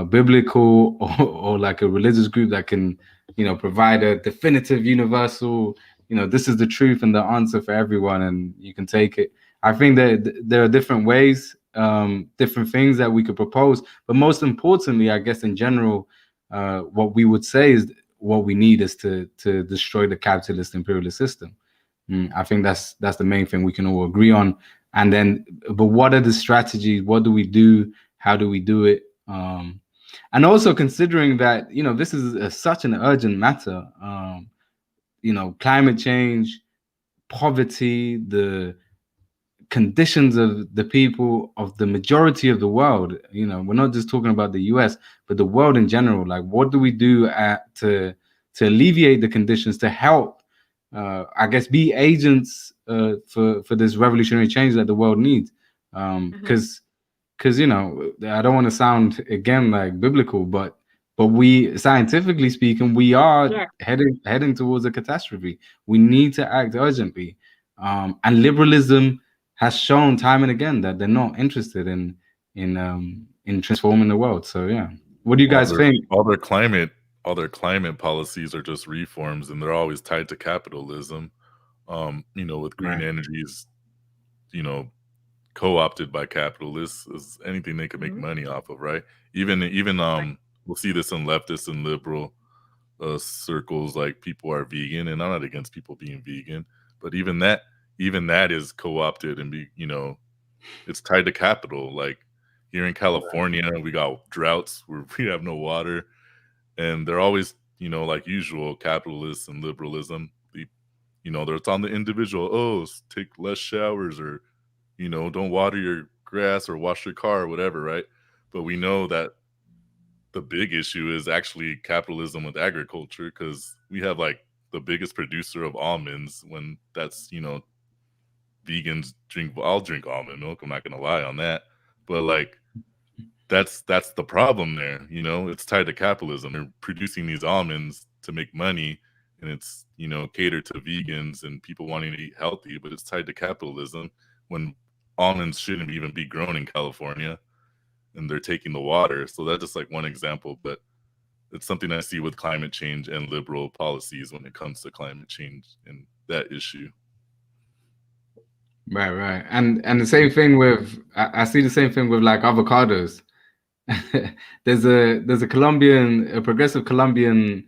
biblical or like a religious group that can, you know, provide a definitive universal, you know, this is the truth and the answer for everyone and you can take it. I think that there are different ways, different things that we could propose, but most importantly, I guess in general, what we would say is what we need is to destroy the capitalist imperialist system. I think that's the main thing we can all agree on. And then, but what are the strategies? What do we do? How do we do it? And also considering that, you know, this is such an urgent matter. You know, climate change, poverty, the conditions of the people of the majority of the world. You know, we're not just talking about the US, but the world in general. Like, what do we do to alleviate the conditions, to help, I guess, be agents for this revolutionary change that the world needs? Because you know, I don't want to sound again like biblical, but we, scientifically speaking, we are heading towards a catastrophe. We need to act urgently. And liberalism has shown time and again that they're not interested in transforming the world. So yeah, what do you guys think? All their climate policies are just reforms, and they're always tied to capitalism. You know, with green energies, you know, co-opted by capitalists is anything they can make money off of, right? Even we'll see this in leftist and liberal circles, like people are vegan, and I'm not against people being vegan, but even that is co-opted and you know, it's tied to capital. Like here in California, we got droughts where we have no water, and they're always you know, like usual, capitalists and liberalism, you know, it's on the individual. Oh, take less showers, or, you know, don't water your grass or wash your car or whatever, right? But we know that the big issue is actually capitalism with agriculture, because we have like the biggest producer of almonds, when that's, you know, vegans I'll drink almond milk, I'm not gonna lie on that, but like that's the problem there, you know. It's tied to capitalism. They're producing these almonds to make money, and it's, you know, catered to vegans and people wanting to eat healthy, but it's tied to capitalism, when almonds shouldn't even be grown in California, and they're taking the water. So that's just like one example, but it's something I see with climate change and liberal policies when it comes to climate change and that issue. Right. And the same thing with, I see the same thing with like avocados. there's a progressive Colombian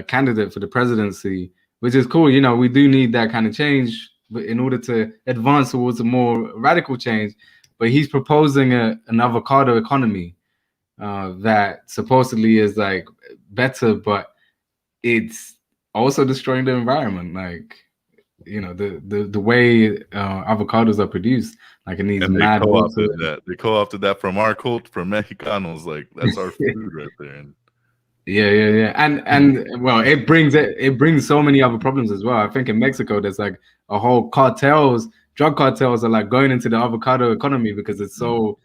candidate for the presidency, which is cool. You know, we do need that kind of change, but in order to advance towards a more radical change. But he's proposing an avocado economy that supposedly is like better, but it's also destroying the environment. Like, you know, the way avocados are produced, like in these mad water. They co-opted that from our culture, from Mexicanos. Like, that's our food right there. And yeah. And well, it brings so many other problems as well. I think in Mexico there's like a whole drug cartels are like going into the avocado economy because it's so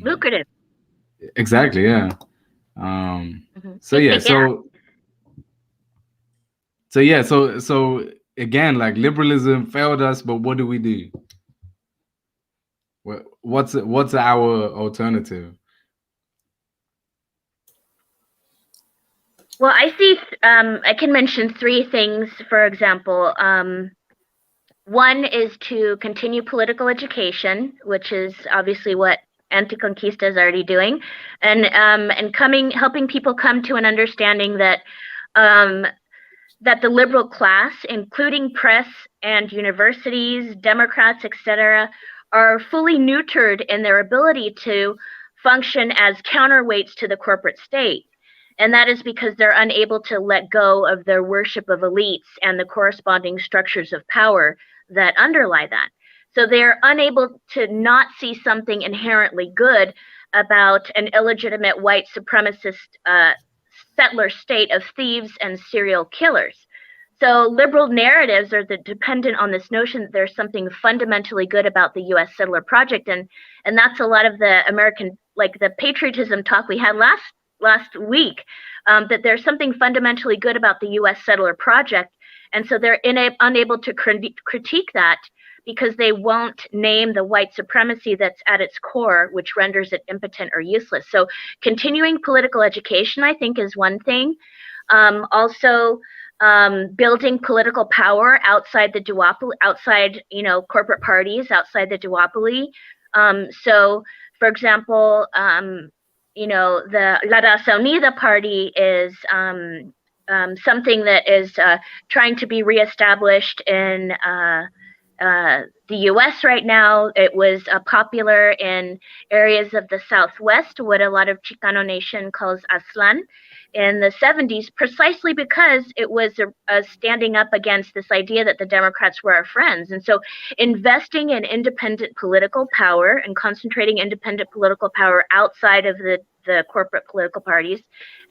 lucrative. Exactly, yeah. So again, like liberalism failed us, but what do we do? What's our alternative? Well, I see. I can mention three things. For example, one is to continue political education, which is obviously what Anticonquista is already doing, and helping people come to an understanding that that the liberal class, including press and universities, Democrats, etc., are fully neutered in their ability to function as counterweights to the corporate state. And that is because they're unable to let go of their worship of elites and the corresponding structures of power that underlie that. So they're unable to not see something inherently good about an illegitimate white supremacist settler state of thieves and serial killers. So liberal narratives are dependent on this notion that there's something fundamentally good about the U.S. settler project, and that's a lot of the American, like the patriotism talk we had last week, that there's something fundamentally good about the U.S. settler project, and so they're unable to critique that because they won't name the white supremacy that's at its core, which renders it impotent or useless. So continuing political education, I think, is one thing. Also, building political power outside the duopoly, outside, you know, corporate parties, outside the duopoly. So, for example, you know, the La Raza Unida party is something that is trying to be reestablished in the U.S. right now. It was popular in areas of the Southwest, what a lot of Chicano nation calls Aztlán, in the 70s, precisely because it was standing up against this idea that the Democrats were our friends. And so investing in independent political power and concentrating independent political power outside of the corporate political parties,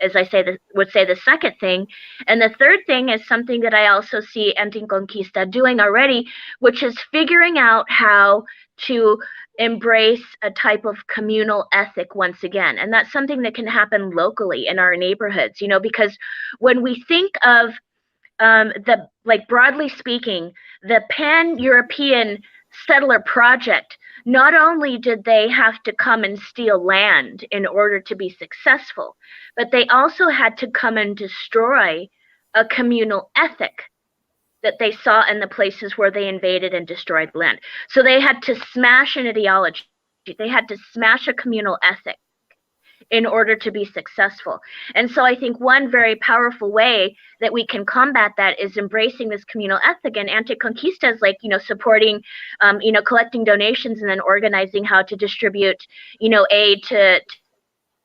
as I would say the second thing. And the third thing is something that I also see Anticonquista doing already, which is figuring out how to embrace a type of communal ethic once again. And that's something that can happen locally in our neighborhoods, you know, because when we think of broadly speaking, the pan-European settler project, not only did they have to come and steal land in order to be successful, but they also had to come and destroy a communal ethic that they saw in the places where they invaded and destroyed land. So they had to smash an ideology. They had to smash a communal ethic in order to be successful. And so I think one very powerful way that we can combat that is embracing this communal ethic. And Anticonquista is like, you know, supporting, you know, collecting donations and then organizing how to distribute, you know, aid to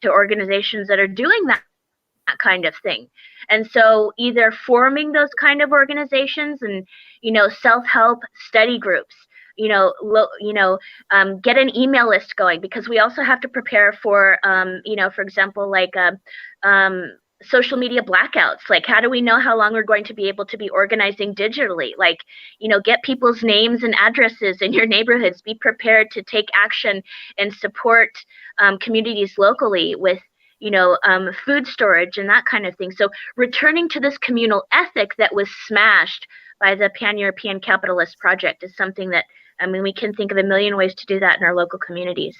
organizations that are doing that that kind of thing. And so either forming those kind of organizations and, self-help study groups, get an email list going, because we also have to prepare for, for example, like social media blackouts. Like, how do we know how long we're going to be able to be organizing digitally? Like, get people's names and addresses in your neighborhoods. Be prepared to take action and support communities locally with, food storage and that kind of thing. So returning to this communal ethic that was smashed by the Pan-European Capitalist Project is something that, we can think of a million ways to do that in our local communities.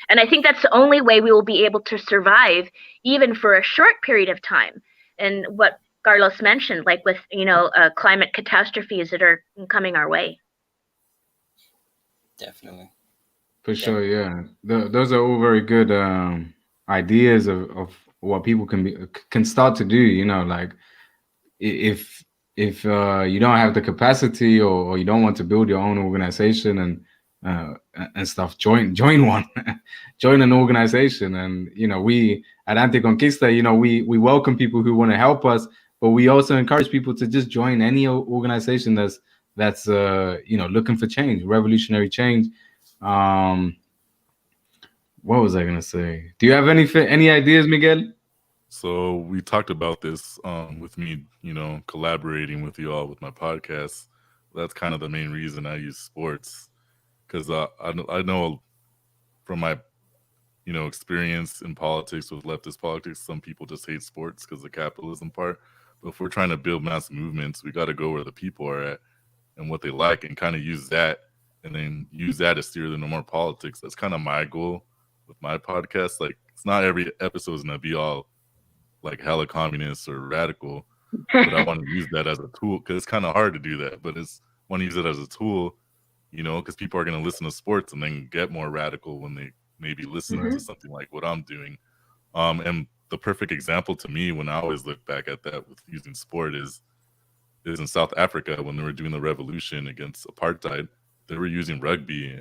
And I think that's the only way we will be able to survive, even for a short period of time. And what Carlos mentioned, like with, climate catastrophes that are coming our way. Definitely. For sure, yeah. Those are all very good ideas of what people can start to do. Like if you don't have the capacity or you don't want to build your own organization and stuff, join one, join an organization. And we at Anticonquista, we welcome people who want to help us, but we also encourage people to just join any organization that's looking for change, revolutionary change. What was I gonna say? Do you have any ideas, Miguel? So we talked about this with me, collaborating with you all with my podcast. That's kind of the main reason I use sports, because I know from my experience in politics with leftist politics, some people just hate sports because of the capitalism part. But if we're trying to build mass movements, we got to go where the people are at and what they like, and kind of use that, and then use that to steer them to more politics. That's kind of my goal with my podcast. Like, it's not every episode is gonna be all like hella communist or radical, but I want to use that as a tool, because it's kind of hard to do that, but I want to use it as a tool, because people are going to listen to sports and then get more radical when they maybe listen to something like what I'm doing. And the perfect example to me, when I always look back at that with using sport, is in South Africa when they were doing the revolution against apartheid. They were using rugby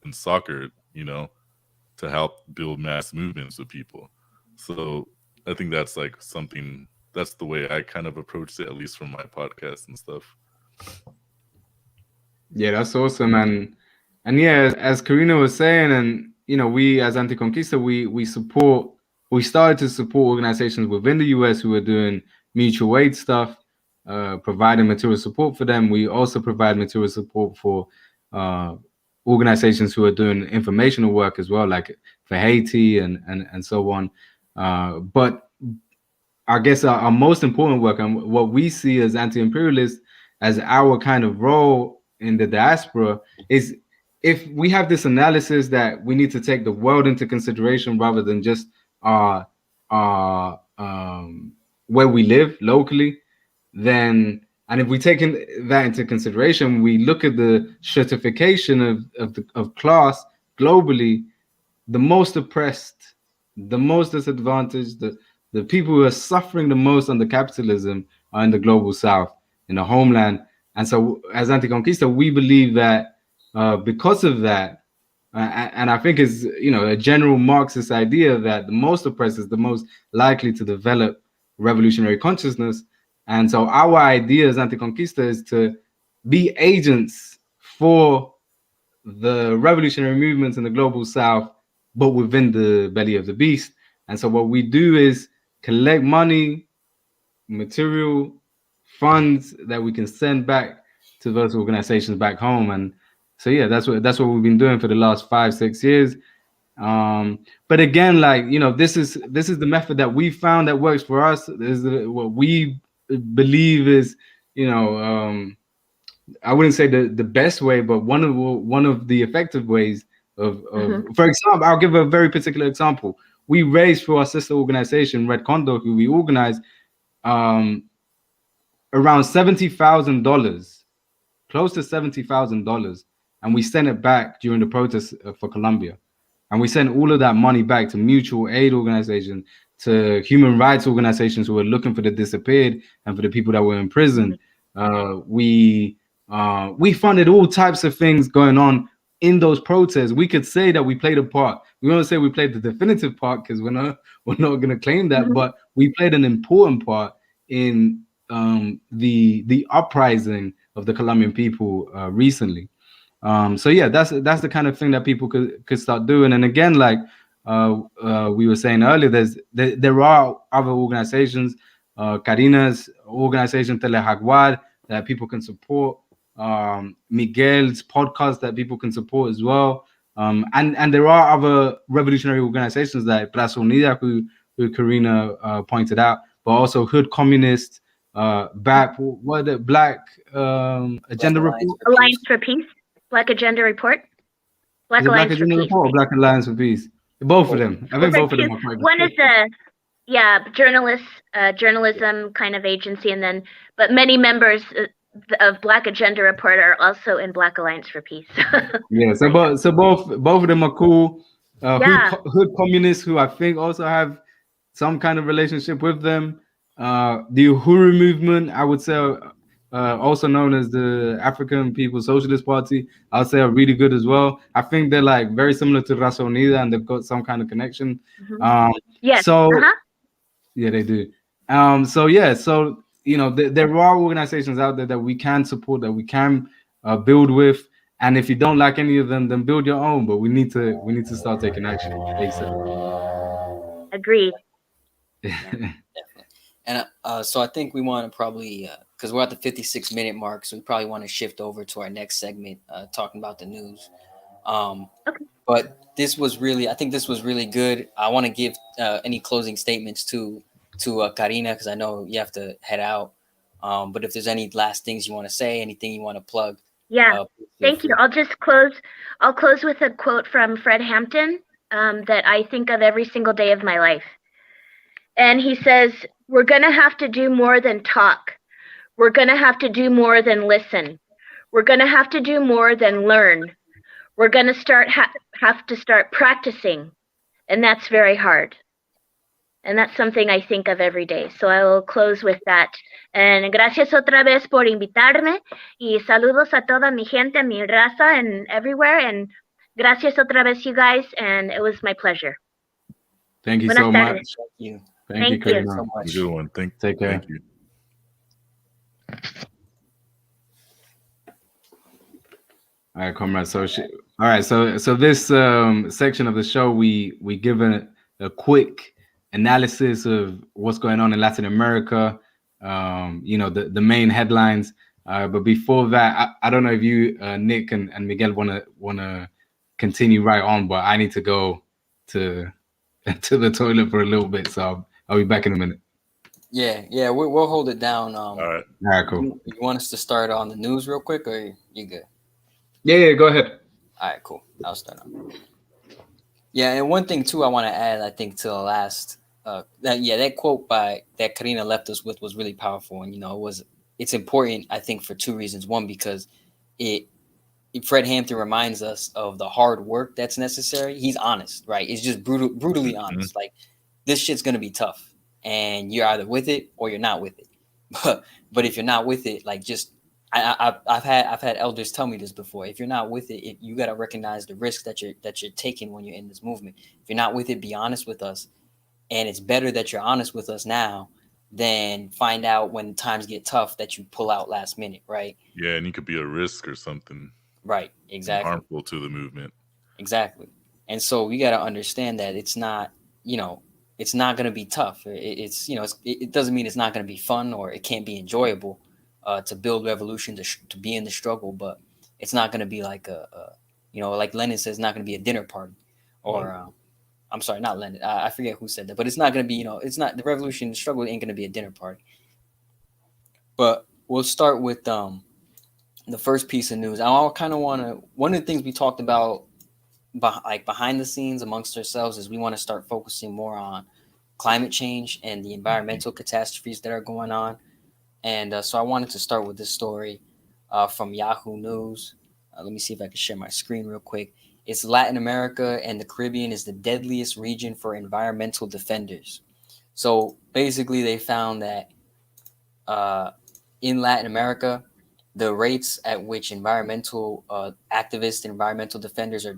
and soccer, to help build mass movements with people. So I think that's like something, that's the way I kind of approached it, at least from my podcast and stuff. Yeah, that's awesome. And yeah, as Karina was saying, and we as Anticonquista, we started to support organizations within the US who are doing mutual aid stuff, providing material support for them. We also provide material support for organizations who are doing informational work as well, like for Haiti and so on. But I guess our most important work, and what we see as anti-imperialists, as our kind of role in the diaspora, is if we have this analysis that we need to take the world into consideration rather than just where we live locally, then, and if we take that into consideration, we look at the stratification of class globally. The most oppressed, the most disadvantaged, the people who are suffering the most under capitalism are in the global south, in the homeland. And so as Anticonquista, we believe that because of that, and I think it's a general Marxist idea that the most oppressed is the most likely to develop revolutionary consciousness. And so our idea as Anticonquista is to be agents for the revolutionary movements in the global south, but within the belly of the beast. And so what we do is collect money, material, funds that we can send back to those organizations back home. And so yeah, that's what we've been doing for the last 5-6 years. But again, like, this is the method that we found that works for us. This is what we believe is, I wouldn't say the best way, but one of the effective ways of for example, I'll give a very particular example. We raised for our sister organization, Red Condor, who we organized, around $70,000, close to $70,000, and we sent it back during the protests for Colombia. And we sent all of that money back to mutual aid organizations, to human rights organizations who were looking for the disappeared and for the people that were in prison. We funded all types of things going on in those protests, we could say that we played a part. We want to say we played the definitive part because we're not going to claim that, but we played an important part in the uprising of the Colombian people recently. So yeah, that's the kind of thing that people could start doing. And again, like we were saying earlier, there are other organizations, Karina's organization Telejaguar, that people can support, Miguel's podcast that people can support as well, and there are other revolutionary organizations like Brazo Unida, who Karina pointed out, but also Hood Communist, Black Agenda Report, Alliance for Peace, Black Agenda Report, Black Is it Black Alliance for Agenda Peace. Report or Black Alliance for Peace? Both of them. I think both of them are quite One is the journalism kind of agency, and then but many members of Black Agenda Report are also in Black Alliance for Peace. Yeah, so both of them are cool. Yeah. Hood Communists, who I think also have some kind of relationship with them. The Uhuru movement, I would say, also known as the African People's Socialist Party, I would say are really good as well. I think they're like very similar to Raza Unida, and they've got some kind of connection. Yes. So yeah, they do. So there are organizations out there that we can support, that we can build with. And if you don't like any of them, then build your own. But we need to start taking action ASAP. Agreed. Definitely. And so I think we want to probably, because we're at the 56-minute mark, so we probably want to shift over to our next segment, talking about the news. Okay. But I think this was really good. I want to give any closing statements to Karina, because I know you have to head out. But if there's any last things you want to say, anything you want to plug. Yeah, thank you. I'll close with a quote from Fred Hampton that I think of every single day of my life. And he says, we're going to have to do more than talk. We're going to have to do more than listen. We're going to have to do more than learn. We're going to have to start practicing. And that's very hard. And that's something I think of every day. So I will close with that. And gracias otra vez por invitarme. Y saludos a toda mi gente, mi raza, and everywhere. And gracias otra vez, you guys. And it was my pleasure. Thank you so much. Thank you. Thank you so much. Good one. Take care. Thank you. All right, comrades. So this section of the show, we give a quick analysis of what's going on in Latin America. The main headlines. But before that, I don't know if you, Nick and Miguel, wanna continue right on, but I need to go to the toilet for a little bit, so I'll be back in a minute. Yeah, we'll hold it down. All right, cool. You want us to start on the news real quick, or you good? Yeah, go ahead. All right, cool. I'll start on. Yeah, and one thing too I want to add, I think, to the last that quote that Karina left us with was really powerful, and it's important, I think, for two reasons. One, because Fred Hampton reminds us of the hard work that's necessary. He's honest, right? It's just brutally honest. Like, this shit's gonna be tough, and you're either with it or you're not with it. But if you're not with it, like, just I've had elders tell me this before. If you're not with it, you gotta recognize the risks that you're taking when you're in this movement. If you're not with it, be honest with us. And it's better that you're honest with us now than find out when times get tough that you pull out last minute, right? Yeah, and you could be a risk or something. Right, exactly. Harmful to the movement. Exactly. And so we got to understand that it's not, it's not going to be tough. It doesn't mean it's not going to be fun or it can't be enjoyable to build revolution, to be in the struggle, but it's not going to be like like Lenin says, it's not going to be a dinner party or, I'm sorry, not Lenin. I forget who said that, but it's not going to be, it's not, the revolution, the struggle ain't going to be a dinner party. But we'll start with the first piece of news. I kind of want to, one of the things we talked about behind the scenes amongst ourselves is we want to start focusing more on climate change and the environmental catastrophes that are going on. And so I wanted to start with this story from Yahoo News. Let me see if I can share my screen real quick. It's Latin America and the Caribbean is the deadliest region for environmental defenders. So basically they found that in Latin America, the rates at which environmental activists and environmental defenders are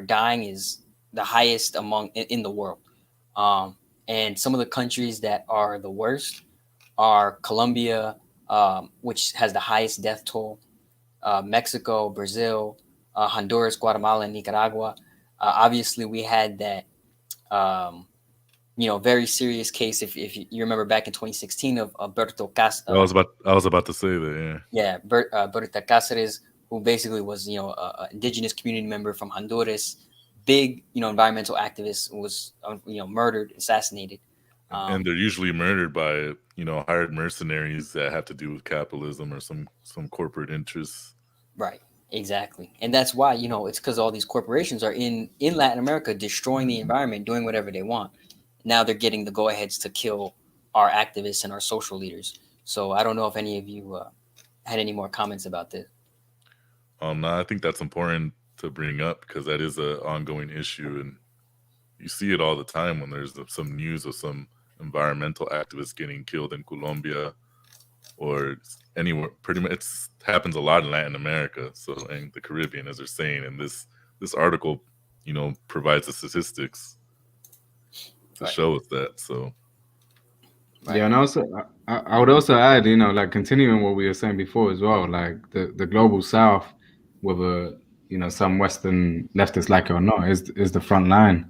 dying is the highest in the world. And some of the countries that are the worst are Colombia, which has the highest death toll, Mexico, Brazil, Honduras, Guatemala, and Nicaragua. Obviously, we had that very serious case. If you remember back in 2016 of Berto Cáceres. I was about to say that. Yeah, Berta Cáceres, who basically was an indigenous community member from Honduras, big environmental activist, was murdered, assassinated. And they're usually murdered by hired mercenaries that have to do with capitalism or some corporate interests. Right. Exactly. And that's why it's because all these corporations are in Latin America destroying the environment, doing whatever they want. Now they're getting the go-aheads to kill our activists and our social leaders. So I don't know if any of you had any more comments about this. No, I think that's important to bring up because that is an ongoing issue, and you see it all the time when there's some news of some environmental activists getting killed in Colombia or anywhere. Pretty much, it happens a lot in Latin America, and the Caribbean, as they're saying. And this article, provides the statistics to show us that. So, yeah, and also I would also add, like continuing what we were saying before as well, like the global South, whether some Western leftists like it or not, is the front line.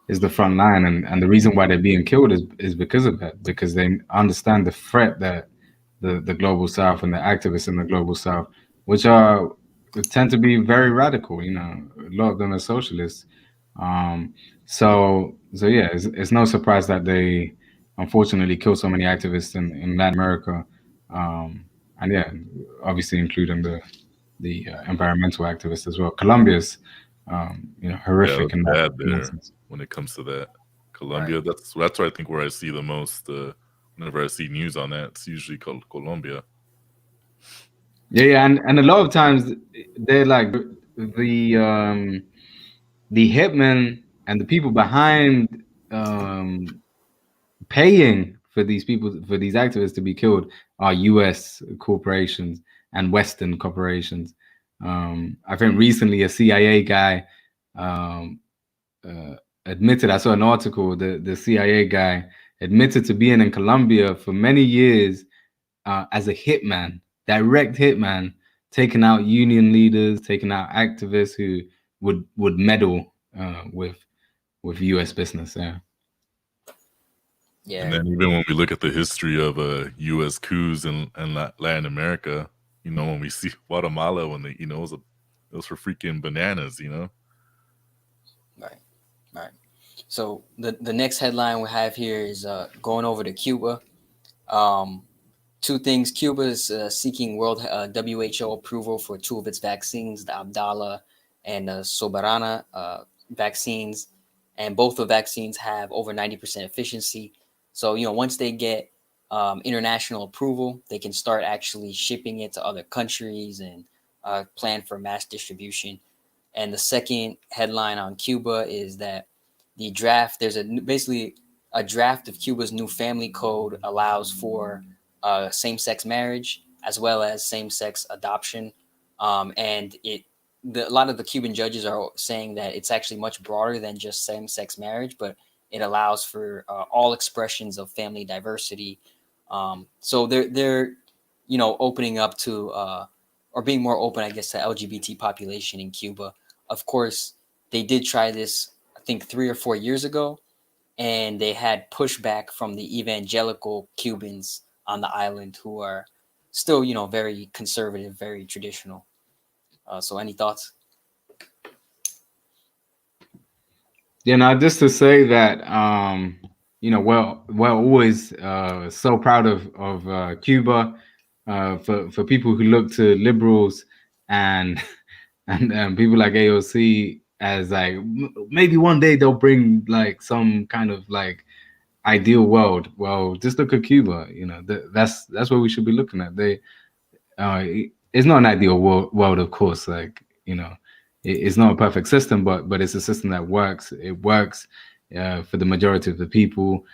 Is the front line, and the reason why they're being killed is because of that, because they understand the threat that the global South and the activists in the global South, which tend to be very radical. A lot of them are socialists. So yeah, it's no surprise that they unfortunately kill so many activists in Latin America, and yeah, obviously including the environmental activists as well. Colombia's horrific in that sense. When it comes to that, Colombia, right. That's where I think where I see the most. Whenever I see news on that, it's usually called Colombia. Yeah, and a lot of times they're like the hitmen and the people behind paying for these activists to be killed are U.S. corporations and Western corporations. I think recently a CIA guy admitted, I saw an article, the CIA guy admitted to being in Colombia for many years as a hitman, direct hitman, taking out union leaders, taking out activists who would meddle with U.S. business. Yeah. And then even when we look at the history of U.S. coups in Latin America, when we see Guatemala, when they, it was for freaking bananas, Right. So the next headline we have here is going over to Cuba. Two things. Cuba is seeking World WHO approval for two of its vaccines, the Abdala and the Soberana vaccines. And both the vaccines have over 90% efficiency. So, once they get international approval, they can start actually shipping it to other countries and plan for mass distribution. And the second headline on Cuba is that the draft, there's basically a draft of Cuba's new family code allows for same-sex marriage as well as same-sex adoption. And a lot of the Cuban judges are saying that it's actually much broader than just same-sex marriage, but it allows for all expressions of family diversity. So they're opening up to or being more open, I guess, to LGBT population in Cuba. Of course, they did try this, I think, 3 or 4 years ago, and they had pushback from the evangelical Cubans on the island who are still, very conservative, very traditional. So any thoughts? Yeah, now just to say that, we're always so proud of Cuba, for people who look to liberals and people like AOC as like maybe one day they'll bring like some kind of like ideal world. Well, just look at Cuba. That's what we should be looking at. It's not an ideal world, of course. Like it's not a perfect system, but it's a system that works. It works for the majority of the people.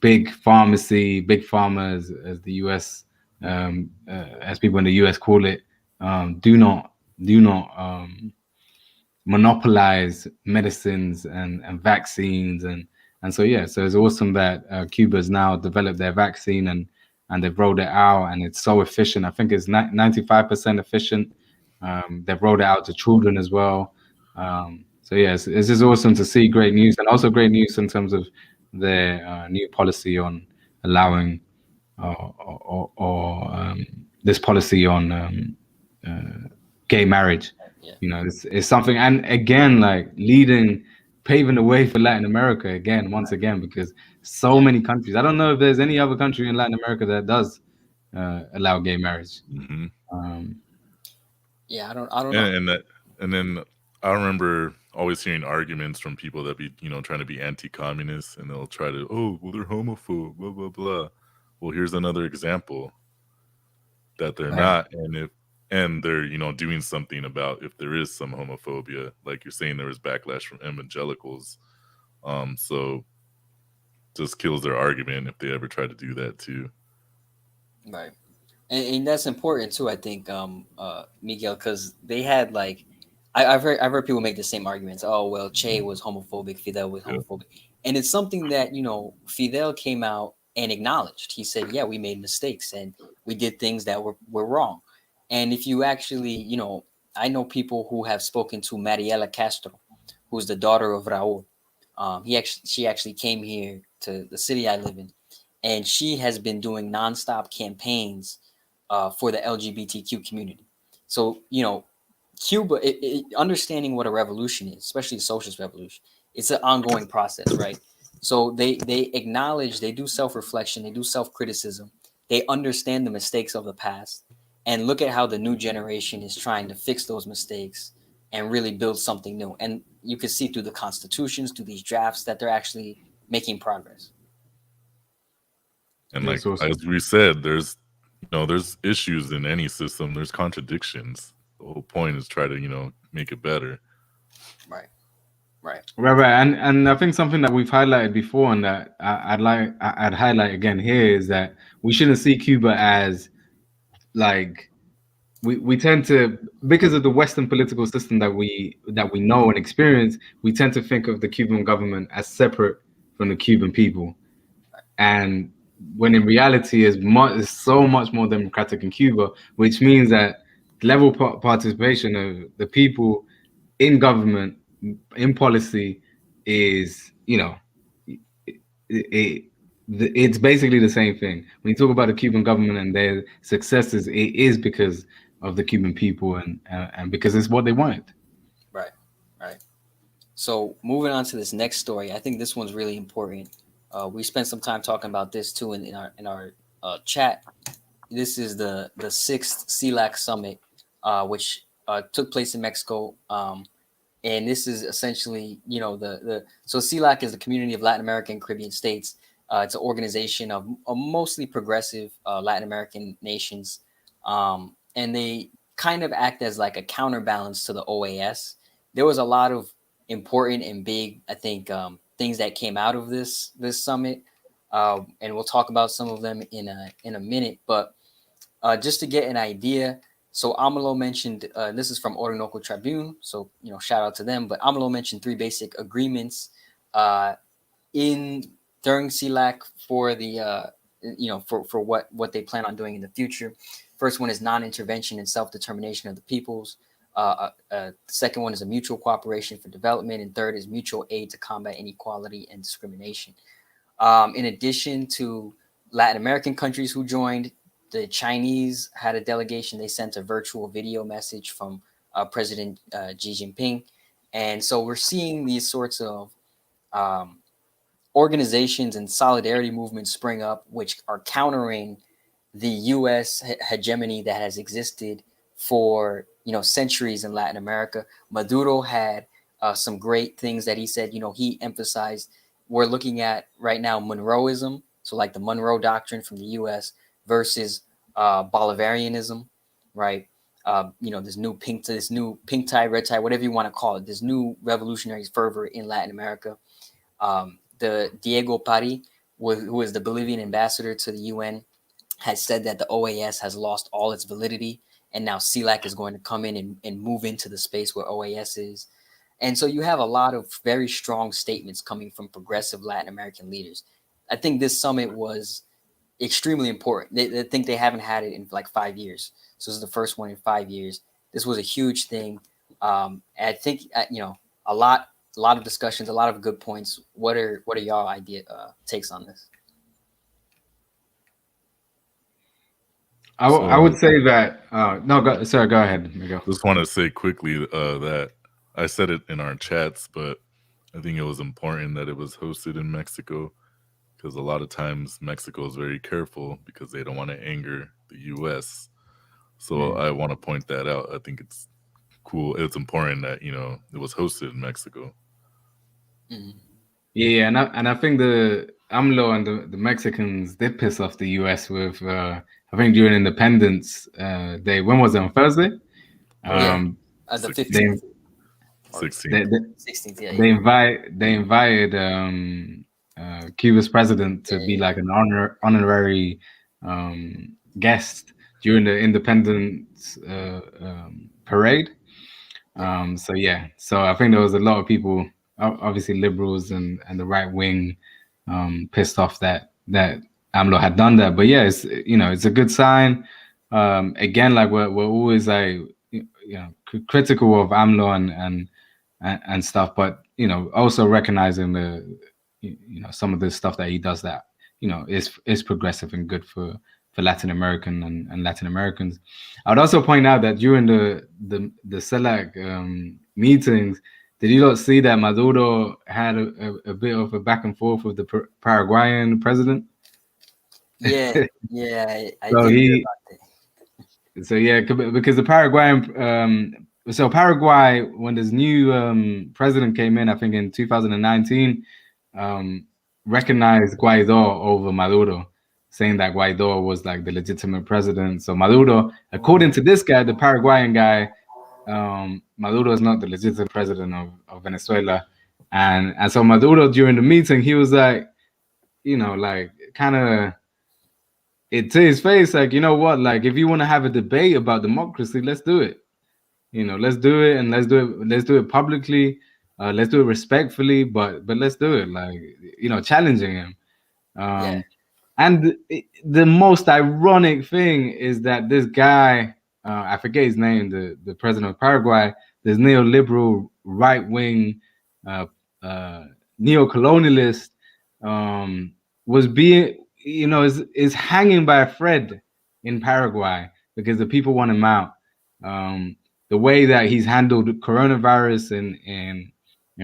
Big pharmacy, big pharma, as the U.S. as people in the US call it, do not monopolize medicines and vaccines and so yeah. So it's awesome that Cuba's now developed their vaccine and they've rolled it out, and it's so efficient. I think it's 95% efficient. They've rolled it out to children as well. So yeah, it's just awesome to see. Great news, and also great news in terms of their new policy on allowing or this policy on gay marriage. Yeah. You know, it's something, and again, like paving the way for Latin America again, once again, because so many countries. I don't know if there's any other country in Latin America that does allow gay marriage. Yeah, I don't know. And then I remember always hearing arguments from people that be, trying to be anti-communist, and they'll try to, oh, well, they're homophobe, blah blah blah. Well, here's another example that they're not, and they're doing something about if there is some homophobia, like you're saying there was backlash from evangelicals. So just kills their argument if they ever try to do that too. Right. And that's important too, I think, Miguel, because they had like, I've heard people make the same arguments. Oh well, Che was homophobic, Fidel was homophobic, and it's something that Fidel came out and acknowledged. He said, "Yeah, we made mistakes and we did things that were wrong." And if you actually, I know people who have spoken to Mariela Castro, who's the daughter of Raúl. She actually came here to the city I live in, and she has been doing nonstop campaigns for the LGBTQ community. So, Cuba, understanding what a revolution is, especially the socialist revolution, it's an ongoing process, right? So they acknowledge, they do self-reflection, they do self-criticism, they understand the mistakes of the past, and look at how the new generation is trying to fix those mistakes and really build something new. And you can see through the constitutions, through these drafts, that they're actually making progress. And like as we said, there's issues in any system. There's contradictions. The whole point is try to make it better. Right. And I think something that we've highlighted before, and that I'd highlight again here, is that we shouldn't see Cuba as like we tend to, because of the Western political system that we know and experience, we tend to think of the Cuban government as separate from the Cuban people, and when in reality is so much more democratic in Cuba, which means that level participation of the people in government, in policy, is it's basically the same thing. When you talk about the Cuban government and their successes, it is because of the Cuban people and because it's what they wanted. Right. So moving on to this next story, I think this one's really important. We spent some time talking about this too in our chat. This is the 6th CELAC summit, which took place in Mexico. And this is essentially, so CELAC is the Community of Latin American and Caribbean States. It's an organization of mostly progressive Latin American nations. And they kind of act as like a counterbalance to the OAS. There was a lot of important and big, I think, things that came out of this summit. And we'll talk about some of them in a minute. But just to get an idea, so Amalo mentioned, this is from Orinoco Tribune, so shout out to them. But Amalo mentioned 3 basic agreements during CELAC for the for what they plan on doing in the future. First one is non-intervention and self-determination of the peoples. The second one is a mutual cooperation for development, and third is mutual aid to combat inequality and discrimination. In addition to Latin American countries who joined, the Chinese had a delegation. They sent a virtual video message from President Xi Jinping. And so we're seeing these sorts of organizations and solidarity movements spring up, which are countering the U.S. hegemony that has existed for centuries in Latin America. Maduro had some great things that he said. He emphasized, we're looking at right now Monroeism, so like the Monroe Doctrine from the U.S. versus Bolivarianism, right? This new pink tie, red tie, whatever you want to call it, this new revolutionary fervor in Latin America. The Diego Pari, who is the Bolivian ambassador to the UN, has said that the OAS has lost all its validity, and now CELAC is going to come in and move into the space where OAS is. And so you have a lot of very strong statements coming from progressive Latin American leaders. I think this summit was extremely important. They think they haven't had it in like 5 years. So this is the first one in 5 years. This was a huge thing. And I think, a lot of discussions, a lot of good points. What are y'all takes on this? I would say that no, go ahead, Miguel. Just want to say quickly that I said it in our chats, but I think it was important that it was hosted in Mexico, because a lot of times Mexico is very careful because they don't want to anger the U.S. So I want to point that out. I think it's cool. It's important that it was hosted in Mexico. Mm-hmm. Yeah, and I think the AMLO and the Mexicans did piss off the U.S. with I think during Independence Day. When was it, on Thursday? The 15th. 16th. Yeah. They invited Cuba's president to be like an honorary guest during the Independence parade. So I think there was a lot of people, obviously liberals and the right wing, pissed off that AMLO had done that. But yeah, it's a good sign. Again, like we're always like critical of AMLO and stuff, but also recognizing the some of the stuff that he does that is progressive and good for Latin American and Latin Americans. I would also point out that during the CELAC meetings, did you not see that Maduro had a bit of a back and forth with the Paraguayan president? Yeah, I did hear about that. So yeah, because the Paraguayan, so Paraguay, when this new president came in, I think in 2019, recognized Guaido over Maduro, saying that Guaido was like the legitimate president. So Maduro, according to this guy, the Paraguayan guy, Maduro is not the legitimate president of Venezuela. And so Maduro, during the meeting, he was like, like kind of it to his face, like, you know what, like if you want to have a debate about democracy, let's do it. Let's do it, and let's do it publicly. Let's do it respectfully, but let's do it, like, challenging him. And the most ironic thing is that this guy, I forget his name, the president of Paraguay, this neoliberal right-wing neocolonialist, was being, is hanging by a thread in Paraguay because the people want him out. The way that he's handled coronavirus in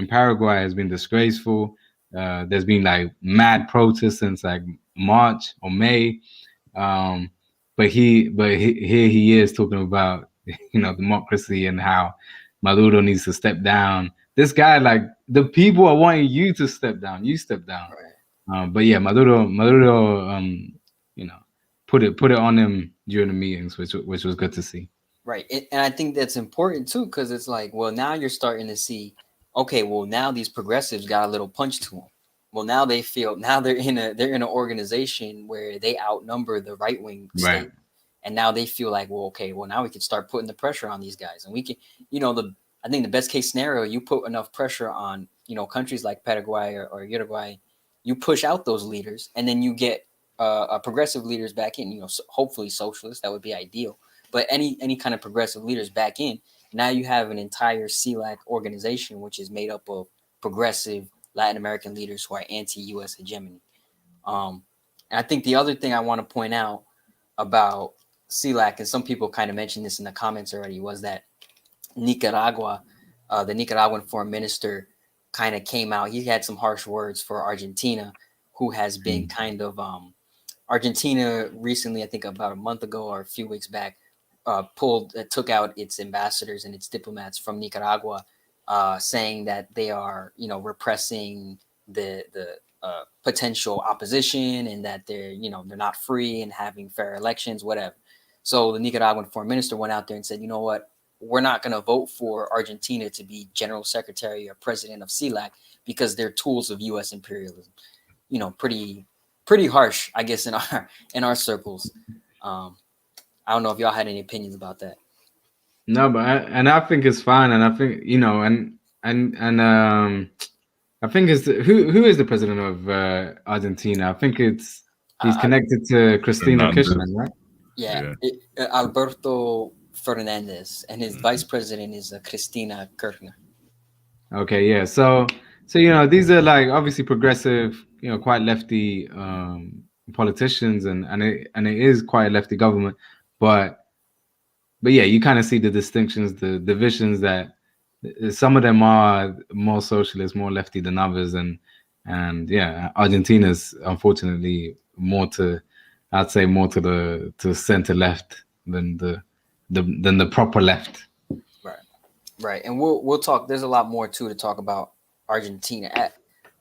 Paraguay has been disgraceful. There's been like mad protests since like March or May. But here he is talking about democracy and how Maduro needs to step down. This guy, like, the people are wanting you to step down. You step down. Right. But yeah, Maduro, put it on him during the meetings, which was good to see. Right, and I think that's important too, because it's like, well, now you're starting to see, okay, well, now these progressives got a little punch to them. Well, now they feel, now they're in an organization where they outnumber the right wing state, and now they feel like, well, okay, well, now we can start putting the pressure on these guys, and we can, I think the best case scenario, you put enough pressure on countries like Paraguay or Uruguay, you push out those leaders, and then you get progressive leaders back in, hopefully socialists. That would be ideal. But any kind of progressive leaders back in, now you have an entire CELAC organization, which is made up of progressive Latin American leaders who are anti-U.S. hegemony. And I think the other thing I want to point out about CELAC, and some people kind of mentioned this in the comments already, was that Nicaragua, the Nicaraguan foreign minister, kind of came out. He had some harsh words for Argentina, who has been kind of Argentina recently, I think about a month ago or a few weeks back, took out its ambassadors and its diplomats from Nicaragua, saying that they are, repressing the potential opposition, and that they're not free and having fair elections, whatever. So the Nicaraguan foreign minister went out there and said, you know what, we're not going to vote for Argentina to be general secretary or president of CELAC because they're tools of U.S. imperialism. Pretty pretty harsh, I guess, in our circles. I don't know if y'all had any opinions about that. No, but I think it's fine, and I think I think it's who is the president of Argentina? I think he's connected to Cristina Kirchner, right? Yeah. Alberto Fernandez, and his vice president is Cristina Kirchner. Okay, yeah. So these are like obviously progressive, quite lefty politicians, and it is quite a lefty government, but yeah, you kind of see the distinctions, the divisions, that some of them are more socialist, more lefty than others, and yeah, Argentina's unfortunately more to the center left than the proper left. Right, and we'll talk. There's a lot more too to talk about Argentina.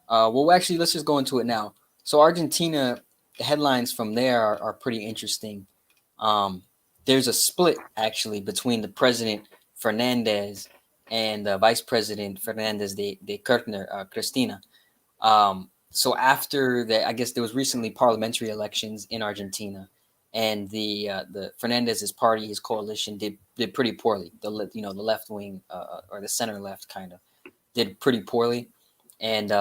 Well, actually, let's just go into it now. So Argentina, the headlines from there are pretty interesting. There's a split actually between the president Fernandez and the vice president Fernandez de Kirchner, Cristina. So after that, I guess there was recently parliamentary elections in Argentina, and the Fernandez's party, his coalition, did pretty poorly. The left wing or the center left kind of did pretty poorly, and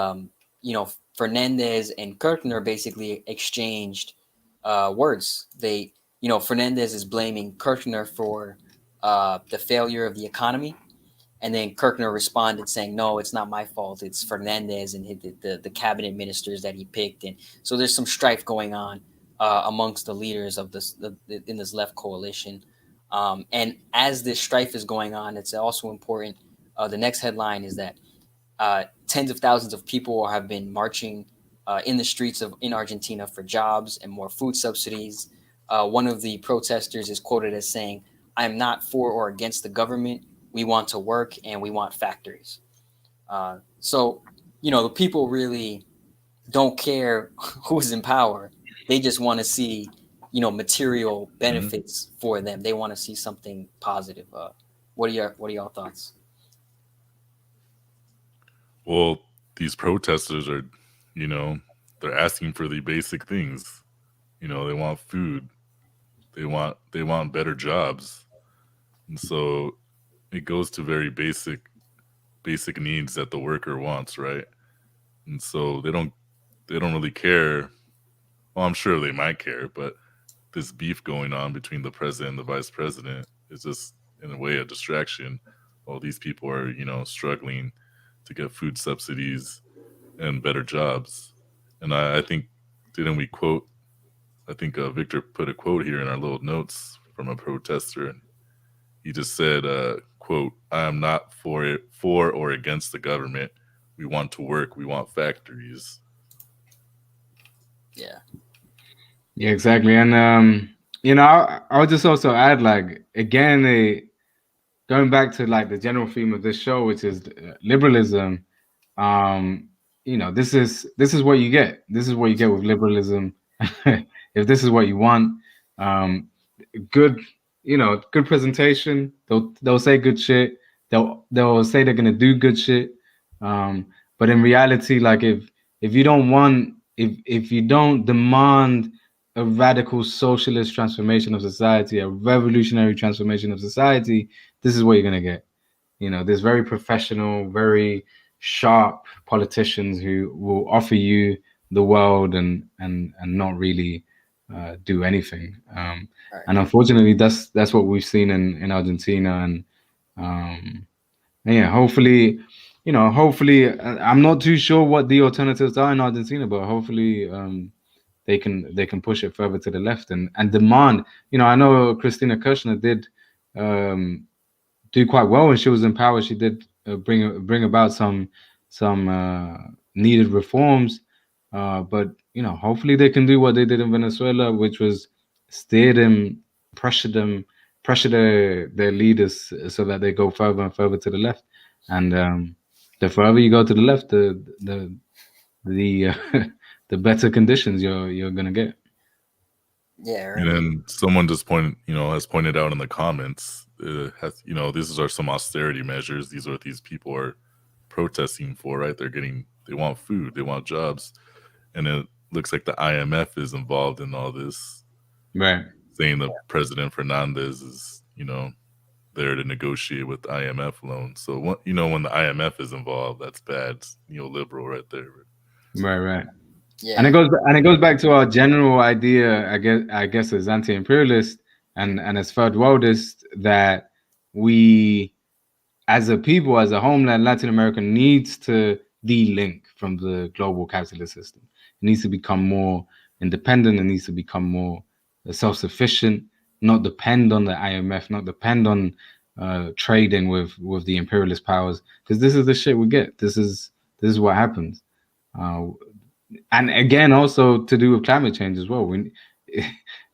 Fernandez and Kirchner basically exchanged words. Fernandez is blaming Kirchner for the failure of the economy, and then Kirchner responded saying, "No, it's not my fault. It's Fernandez and the cabinet ministers that he picked." And so there's some strife going on amongst the leaders of in this left coalition. And as this strife is going on, it's also important. The next headline is that tens of thousands of people have been marching in the streets in Argentina for jobs and more food subsidies. One of the protesters is quoted as saying, "I am not for or against the government. We want to work and we want factories." So the people really don't care who's in power. They just want to see, material benefits for them. They want to see something positive. What are y'all thoughts? Well, these protesters are, they're asking for the basic things. They want food. They want better jobs. And so it goes to very basic needs that the worker wants, right? And so they don't really care. Well, I'm sure they might care, but this beef going on between the president and the vice president is just in a way a distraction. While these people are, struggling to get food subsidies and better jobs. And I think, didn't we quote? I think Victor put a quote here in our little notes from a protester, and he just said, quote, "I am not for or against the government. We want to work. We want factories." Yeah. Yeah, exactly. And I would just also add, like, again, going back to like the general theme of this show, which is liberalism. This is what you get. This is what you get with liberalism. If this is what you want, good presentation. They'll say good shit. They'll say they're gonna do good shit. But in reality, like if you don't demand a radical socialist transformation of society, a revolutionary transformation of society, this is what you're gonna get. There's very professional, very sharp politicians who will offer you the world and not really do anything. Right. And unfortunately, that's what we've seen in Argentina. And yeah, hopefully, I'm not too sure what the alternatives are in Argentina, but hopefully they can push it further to the left and demand. I know Cristina Kirchner did do quite well when she was in power. She did bring about some needed reforms, but hopefully they can do what they did in Venezuela, which was pressure their leaders so that they go further and further to the left. And the further you go to the left, the better conditions you're gonna get. Yeah. Right. And then someone just has pointed out in the comments, these are some austerity measures. These are what these people are protesting for, right? They want food, they want jobs. And then looks like the IMF is involved in all this. Right. Saying that President Fernandez is, there to negotiate with the IMF loans. So, when the IMF is involved, that's bad. It's neoliberal right there. Right. Yeah. And it goes back to our general idea, I guess as anti-imperialist and as third worldist, that we, as a people, as a homeland, Latin America needs to de-link from the global capitalist system. It needs to become more independent. It needs to become more self-sufficient, not depend on the IMF, not depend on trading with the imperialist powers, because this is the shit we get. This is what happens. And again, also to do with climate change as well.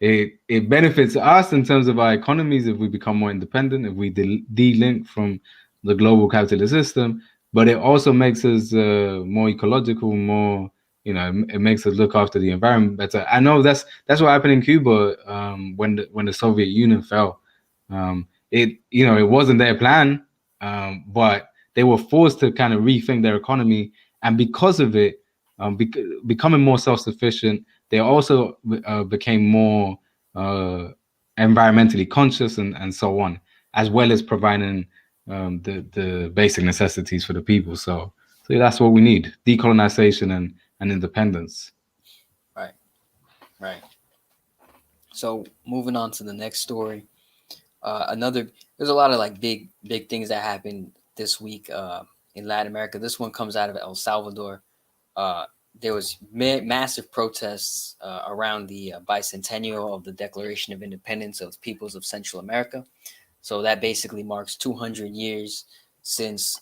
It benefits us in terms of our economies if we become more independent, if we de-link from the global capitalist system. But it also makes us more ecological, more, it makes us look after the environment better. I know that's what happened in Cuba when the Soviet Union fell. It wasn't their plan, but they were forced to kind of rethink their economy, and because of it, becoming more self-sufficient, they also became more environmentally conscious and so on, as well as providing the basic necessities for the people. So that's what we need: decolonization and independence. Right. So moving on to the next story, there's a lot of like big things that happened this week in Latin America. This one comes out of El Salvador. There was massive protests around the bicentennial of the Declaration of Independence of the Peoples of Central America. So that basically marks 200 years since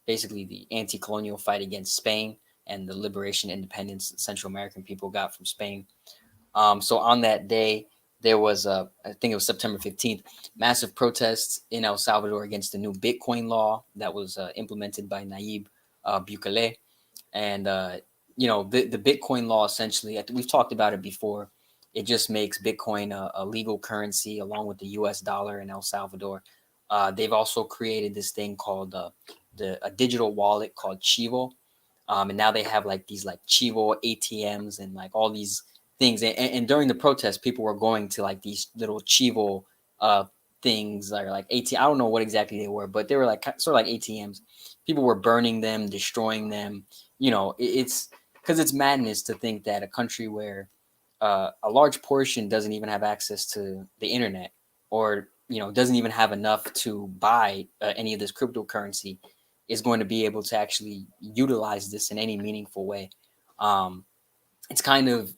basically the anti-colonial fight against Spain and the liberation independence that Central American people got from Spain. So on that day, there was, I think it was September 15th, massive protests in El Salvador against the new Bitcoin law that was implemented by Nayib Bukele. And, the Bitcoin law, essentially, we've talked about it before. It just makes Bitcoin a legal currency along with the US dollar in El Salvador. They've also created this thing called a digital wallet called Chivo. And now they have like these like Chivo ATMs and like all these things. And during the protest, people were going to like these little Chivo things that are like ATM. I don't know what exactly they were, but they were like sort of like ATMs. People were burning them, destroying them. It's because it's madness to think that a country where a large portion doesn't even have access to the internet, or doesn't even have enough to buy any of this cryptocurrency, is going to be able to actually utilize this in any meaningful way. It's kind of,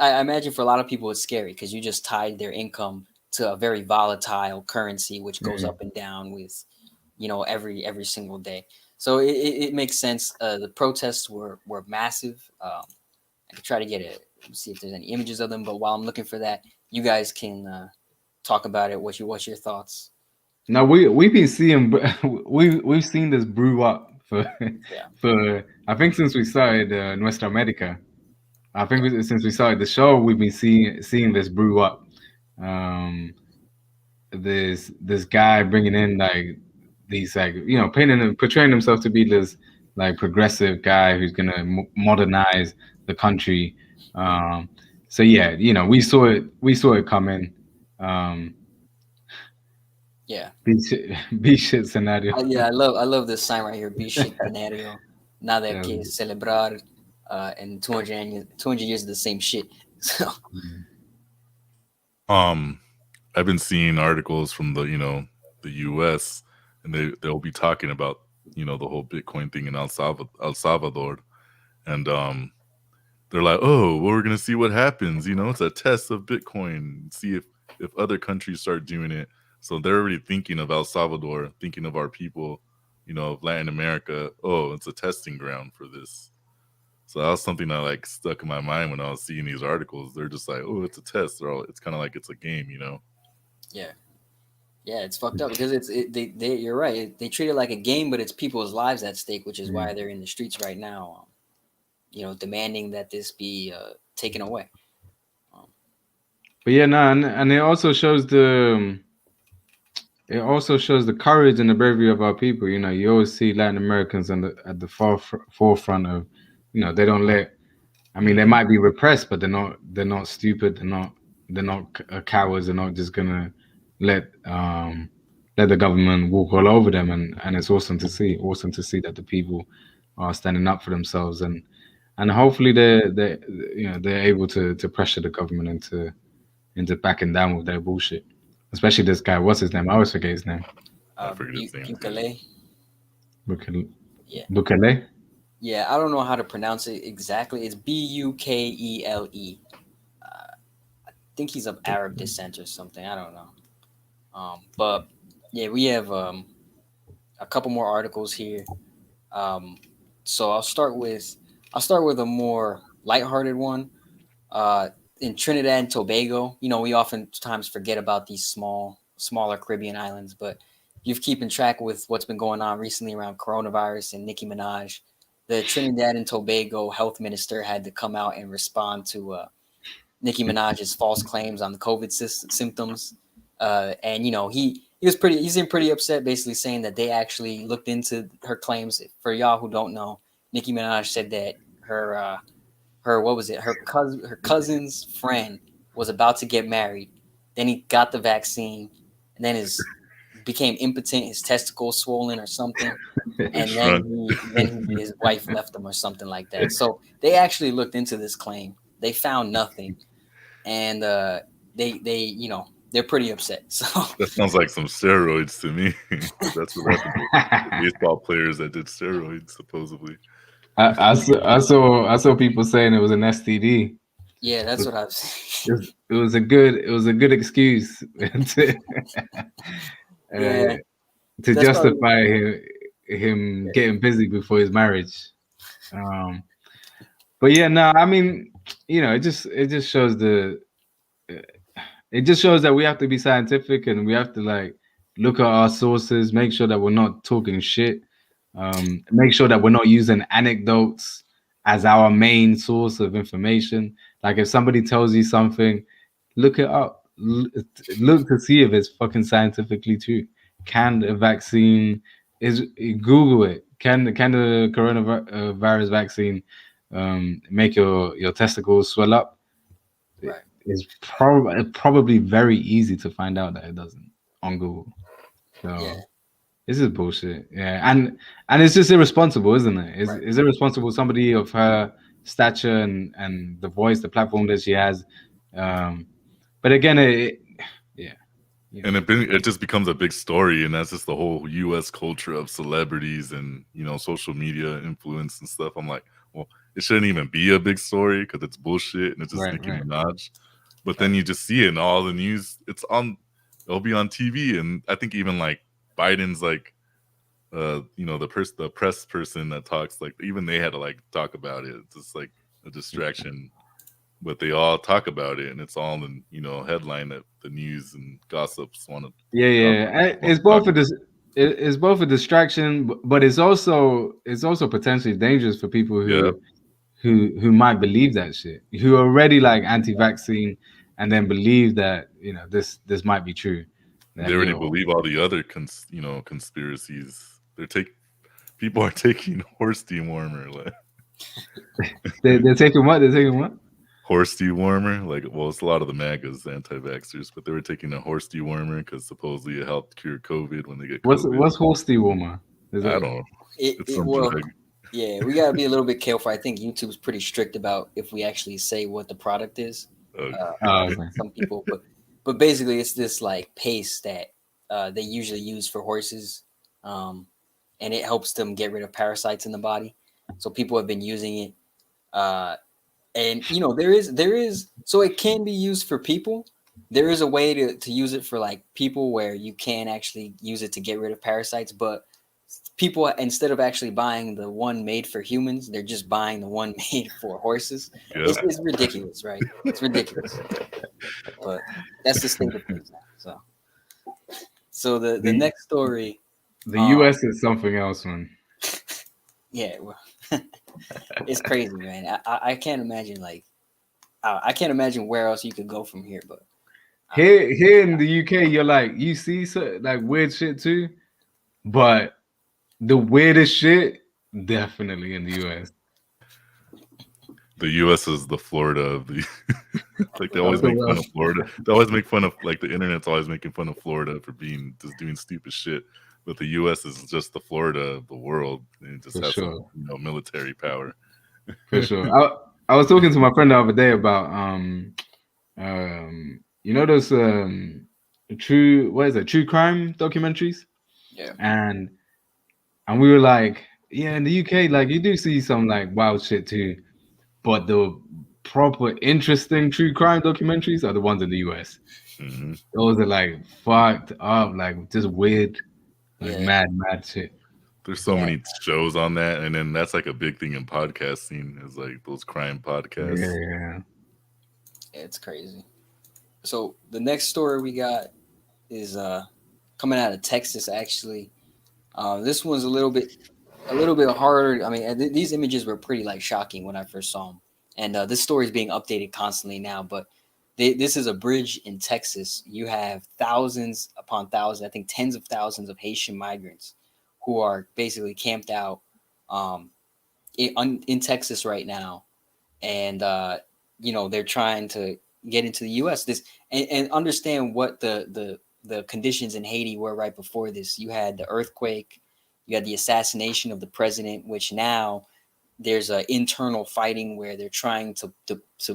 I imagine for a lot of people it's scary because you just tied their income to a very volatile currency, which goes up and down with, every single day. So it makes sense. The protests were massive. I could try to see if there's any images of them, but while I'm looking for that, you guys can talk about it. What's your thoughts? Now we've been seeing we've seen this brew up for I think since we started Nuestra. I think since we started the show, we've been seeing this brew up. This guy bringing in like these like portraying himself to be this like progressive guy who's gonna modernize the country. So yeah, we saw it coming. Yeah. B shit scenario. I love this sign right here. B shit scenario. Nada que celebrar. And 200 years of the same shit. So. I've been seeing articles from the US, and they'll be talking about the whole Bitcoin thing in El Salvador, and they're like, oh, well, we're gonna see what happens. It's a test of Bitcoin. See if other countries start doing it. So they're already thinking of El Salvador, thinking of our people, of Latin America. Oh, it's a testing ground for this. So that was something that like stuck in my mind when I was seeing these articles. They're just like, oh, it's a test. It's kind of like it's a game, Yeah, it's fucked up because you're right. They treat it like a game, but it's people's lives at stake, which is why they're in the streets right now, demanding that this be taken away. But yeah, no, and it also shows the courage and the bravery of our people. You always see Latin Americans at the forefront of they don't let. I mean, they might be repressed, but they're not stupid. They're not cowards. They're not just gonna let the government walk all over them. And it's awesome to see that the people are standing up for themselves, and hopefully they're able to pressure the government into backing down with their bullshit. Especially this guy, what's his name? I always forget his name. I forget his name. Bukele. Bukele. Yeah, I don't know how to pronounce it exactly. It's Bukele. I think he's of Arab descent or something. I don't know. But yeah, we have a couple more articles here. So I'll start with a more lighthearted one. In Trinidad and Tobago, we oftentimes forget about these smaller Caribbean islands, but you're keeping track with what's been going on recently around coronavirus and Nicki Minaj. The Trinidad and Tobago health minister had to come out and respond to Nicki Minaj's false claims on the COVID symptoms. And he seemed pretty upset, basically saying that they actually looked into her claims. For y'all who don't know, Nicki Minaj said that her cousin's friend was about to get married. Then he got the vaccine, and then became impotent, his testicles swollen or something, and then his wife left him or something like that. So they actually looked into this claim. They found nothing, and they're pretty upset. So that sounds like some steroids to me. That's what happened to baseball players that did steroids supposedly. I saw people saying it was an STD. Yeah, that's what I was saying. It was a good excuse to justify him getting busy before his marriage. But yeah, no, I mean, it just shows that we have to be scientific, and we have to look at our sources, make sure that we're not talking shit. Make sure that we're not using anecdotes as our main source of information. Like if somebody tells you something, look it up. Look to see if it's fucking scientifically true. Can a vaccine Google it? Can the coronavirus vaccine make your testicles swell up? Right. It's probably very easy to find out that it doesn't on Google. So. Yeah. This is bullshit. Yeah, and it's just irresponsible, isn't it? It's irresponsible. Somebody of her stature and the voice, the platform that she has. But again, and it just becomes a big story, and that's just the whole U.S. culture of celebrities and social media influence and stuff. I'm like, well, it shouldn't even be a big story because it's bullshit and it's just Nicki Minaj. But then you just see it in all the news. It'll be on TV, and I think even Biden's the press person that talks, even they had to talk about it. It's just like a distraction, but they all talk about it, and it's all in headline that the news and gossips want to. Yeah. It's both a distraction, but it's also potentially dangerous for people who might believe that shit, who are already anti-vaccine, and then believe that this might be true. They already believe all the other conspiracies. People are taking horse dewormer. They're taking what? They're taking what? Horse dewormer. It's a lot of the MAGAs, anti-vaxxers, but they were taking a horse dewormer because supposedly it helped cure COVID when they get COVID. What's horse dewormer? I don't know. Yeah, we gotta be a little bit careful. I think YouTube's pretty strict about if we actually say what the product is. Okay. Some people, but basically, it's this paste that they usually use for horses, and it helps them get rid of parasites in the body. So people have been using it, and there is so it can be used for people. There is a way to use it for people where you can actually use it to get rid of parasites, but people, instead of actually buying the one made for humans, they're just buying the one made for horses. Yeah. It's ridiculous, right? It's ridiculous. But that's the state of things now. So the next story. The U.S. is something else, man. Yeah, well, it's crazy, man. I can't imagine I can't imagine where else you could go from here. But here in the UK, you're you see weird shit too, but the weirdest shit definitely in the US. The U.S. is the Florida of the. Like they always the make fun world. of Florida. They always make fun of like the internet's always making fun of Florida for being just doing stupid shit. But the U.S. is just the Florida of the world, and it just For has sure. some military power. For sure. I was talking to my friend the other day about those true crime documentaries. Yeah. And we were like, yeah, in the UK, like you do see some like wild shit too, but the proper interesting true crime documentaries are the ones in the US. Mm-hmm. Those are like fucked up, like just weird, like mad shit. There's so many shows on that, and then that's like a big thing in podcasting is like those crime podcasts. Yeah. It's crazy. So the next story we got is coming out of Texas. Actually, this one's a little bit harder. I mean, these images were pretty like shocking when I first saw them, and this story is being updated constantly now. But this is a bridge in Texas. You have thousands upon thousands, I think tens of thousands of Haitian migrants who are basically camped out in Texas right now, and they're trying to get into the U.S. This and understand what the conditions in Haiti were right before this. You had the earthquake, you had the assassination of the president, which now there's an internal fighting where they're trying to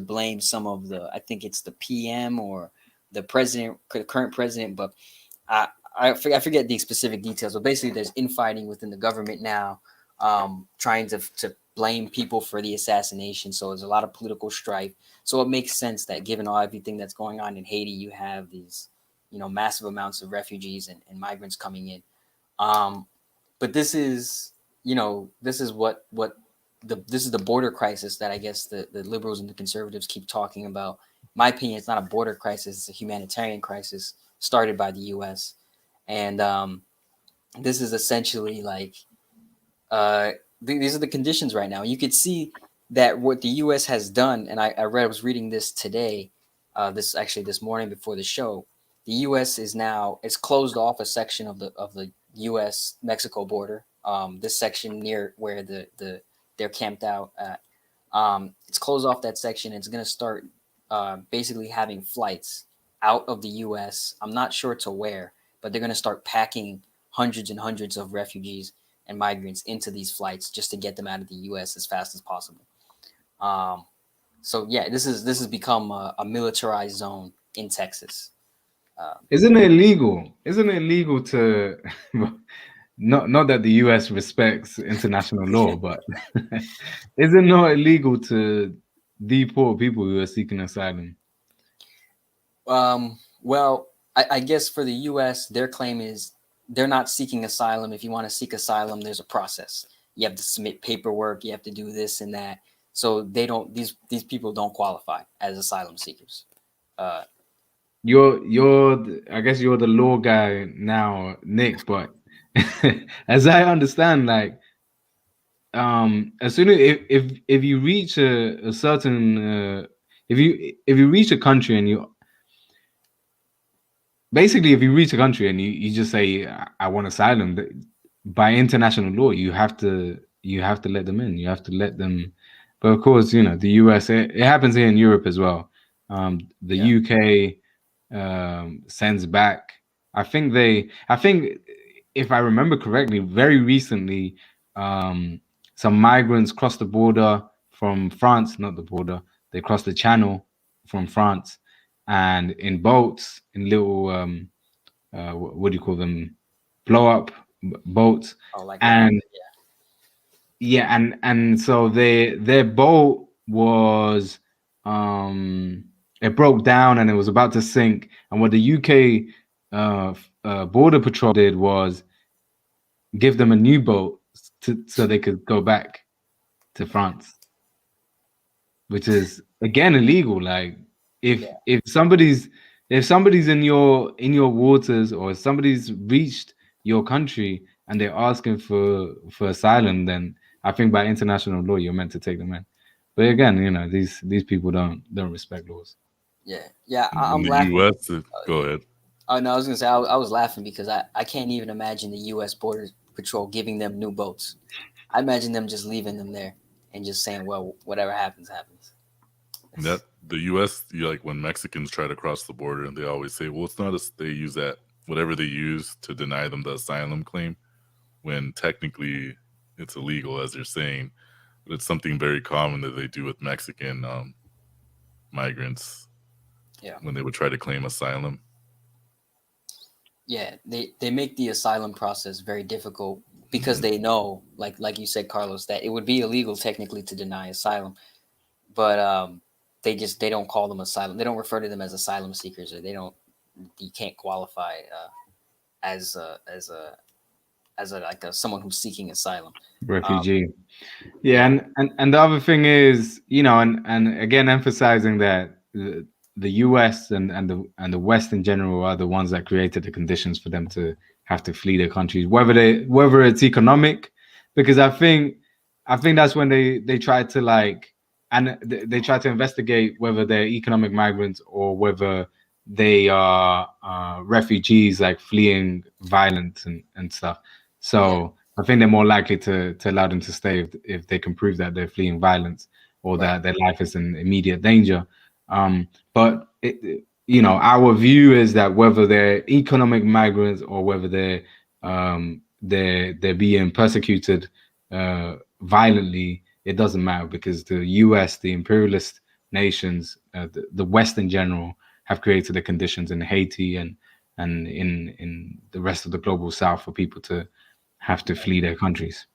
blame some of I think it's the PM or the president, the current president, but I forget the specific details. But basically, there's infighting within the government now, trying to blame people for the assassination. So there's a lot of political strife. So it makes sense that given everything that's going on in Haiti, you have these, massive amounts of refugees and migrants coming in. But this is the border crisis that I guess the liberals and the conservatives keep talking about. In my opinion, it's not a border crisis; it's a humanitarian crisis started by the U.S. And this is essentially like these are the conditions right now. You could see that what the U.S. has done, and I was reading this today, this morning before the show. The U.S. it's closed off a section of the U.S. Mexico border. This section near where they're camped out at. It's closed off that section. It's going to start basically having flights out of the U.S. I'm not sure to where, but they're going to start packing hundreds and hundreds of refugees and migrants into these flights just to get them out of the U.S. as fast as possible. So yeah, this has become a militarized zone in Texas. Isn't it illegal? Isn't it illegal to not that the U.S. respects international law, but is it not illegal to deport people who are seeking asylum? Well, I guess for the U.S., their claim is they're not seeking asylum. If you want to seek asylum, there's a process. You have to submit paperwork. You have to do this and that. So they don't. These people don't qualify as asylum seekers. I guess you're the law guy now, Nick. But as I understand, like, as soon as if you reach a certain if you reach a country and you basically if you reach a country and you just say I want asylum, by international law you have to let them in. You have to let them. But of course, the US, it happens here in Europe as well. The UK sends back. I think if I remember correctly, very recently, some migrants crossed the border from France, not the border. They crossed the channel from France, and in boats, in little what do you call them? Blow up boats. Oh, like and and so their boat was it broke down and it was about to sink. And what the UK border patrol did was give them a new boat so they could go back to France, which is again illegal. Like if somebody's in your waters, or if somebody's reached your country and they're asking for asylum, then I think by international law you're meant to take them in. But again, these people don't respect laws. Yeah. I'm in the laughing. U.S. Go ahead. Oh no, I was gonna say I was laughing because I can't even imagine the U.S. Border Patrol giving them new boats. I imagine them just leaving them there. and just saying, well, whatever happens, happens. That the U.S., like when Mexicans try to cross the border, and they always say, well, it's not they use that, whatever they use to deny them the asylum claim, when technically it's illegal, as they're saying. But it's something very common that they do with Mexican migrants when they would try to claim asylum. Yeah, they make the asylum process very difficult because they know, like you said, Carlos, that it would be illegal technically to deny asylum, but they don't call them asylum. They don't refer to them as asylum seekers, or you can't qualify as someone who's seeking asylum. Refugee. And the other thing is, and again emphasizing that the US and the West in general are the ones that created the conditions for them to have to flee their countries, whether it's economic, because I think that's when they try to they try to investigate whether they're economic migrants or whether they are refugees, like fleeing violence and stuff. So I think they're more likely to allow them to stay if they can prove that they're fleeing violence or that their life is in immediate danger. But our view is that whether they're economic migrants or whether they're being persecuted violently, it doesn't matter, because the US, the imperialist nations, the West in general, have created the conditions in Haiti and in the rest of the global South for people to have to flee their countries.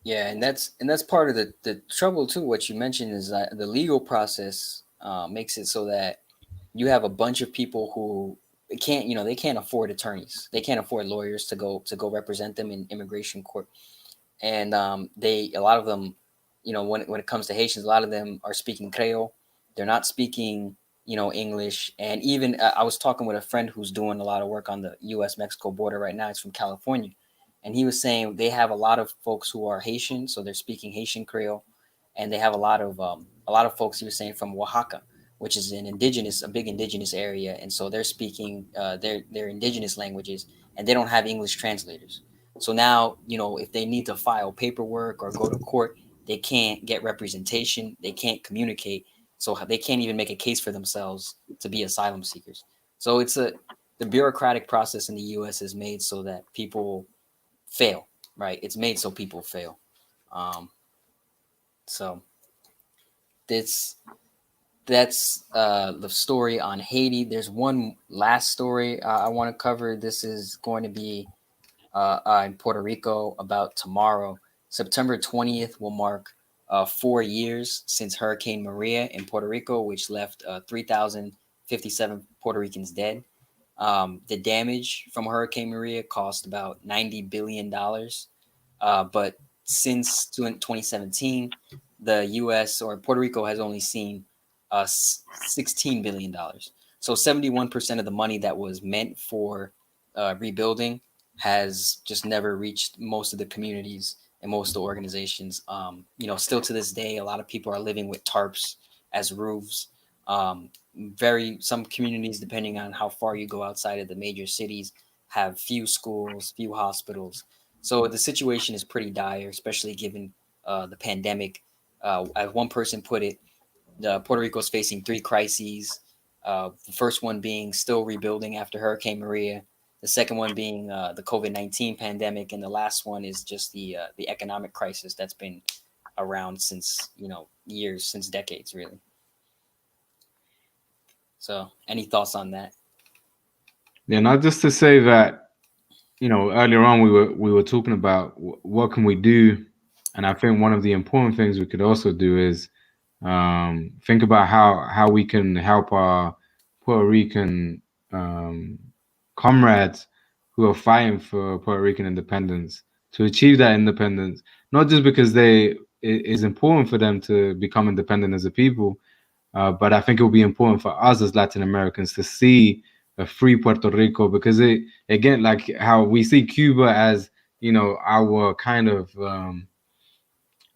Yeah, and that's part of the trouble too. What you mentioned is that the legal process makes it so that you have a bunch of people who they can't afford attorneys, they can't afford lawyers to go represent them in immigration court, and a lot of them, when it comes to Haitians, a lot of them are speaking Creole, they're not speaking English. And even I was talking with a friend who's doing a lot of work on the U.S.-Mexico border right now. He's from California. And he was saying they have a lot of folks who are Haitian, so they're speaking Haitian Creole, and they have a lot of folks, he was saying, from Oaxaca, which is a big indigenous area, and so they're speaking their indigenous languages, and they don't have English translators. So now, if they need to file paperwork or go to court, they can't get representation, they can't communicate, so they can't even make a case for themselves to be asylum seekers. So the bureaucratic process in the U.S. is made so that people fail, right? It's made so people fail. So that's the story on Haiti. There's one last story I want to cover. This is going to be in Puerto Rico about tomorrow. September 20th will mark 4 years since Hurricane Maria in Puerto Rico, which left 3,057 Puerto Ricans dead. The damage from Hurricane Maria cost about $90 billion. But since 2017, the U.S. or Puerto Rico has only seen $16 billion. So 71% of the money that was meant for rebuilding has just never reached most of the communities and most of the organizations. Still to this day, a lot of people are living with tarps as roofs. Some communities, depending on how far you go outside of the major cities, have few schools, few hospitals. So the situation is pretty dire, especially given the pandemic. As one person put it, Puerto Rico is facing 3 crises. The first one being still rebuilding after Hurricane Maria. The second one being the COVID-19 pandemic, and the last one is just the economic crisis that's been around since years, since decades, really. So, any thoughts on that? Yeah, not just to say that, earlier on we were talking about what can we do, and I think one of the important things we could also do is think about how we can help our Puerto Rican comrades who are fighting for Puerto Rican independence to achieve that independence, not just because it is important for them to become independent as a people, but I think it will be important for us as Latin Americans to see a free Puerto Rico, because again, like how we see Cuba as our kind of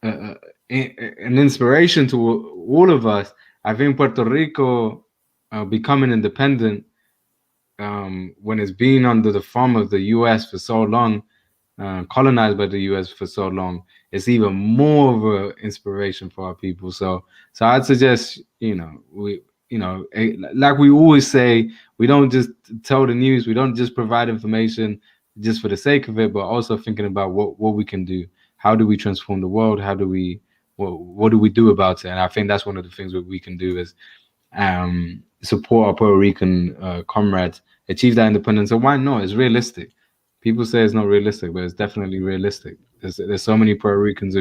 an inspiration to all of us. I think Puerto Rico becoming independent when it's been under the thumb of the U.S. for so long colonized by the US for so long, it's even more of an inspiration for our people. So I'd suggest, like we always say, we don't just tell the news, we don't just provide information just for the sake of it, but also thinking about what we can do. How do we transform the world? How do we, what do we do about it? And I think that's one of the things that we can do is support our Puerto Rican comrades, achieve that independence. And why not? It's realistic. People say it's not realistic, but it's definitely realistic. There's so many Puerto Ricans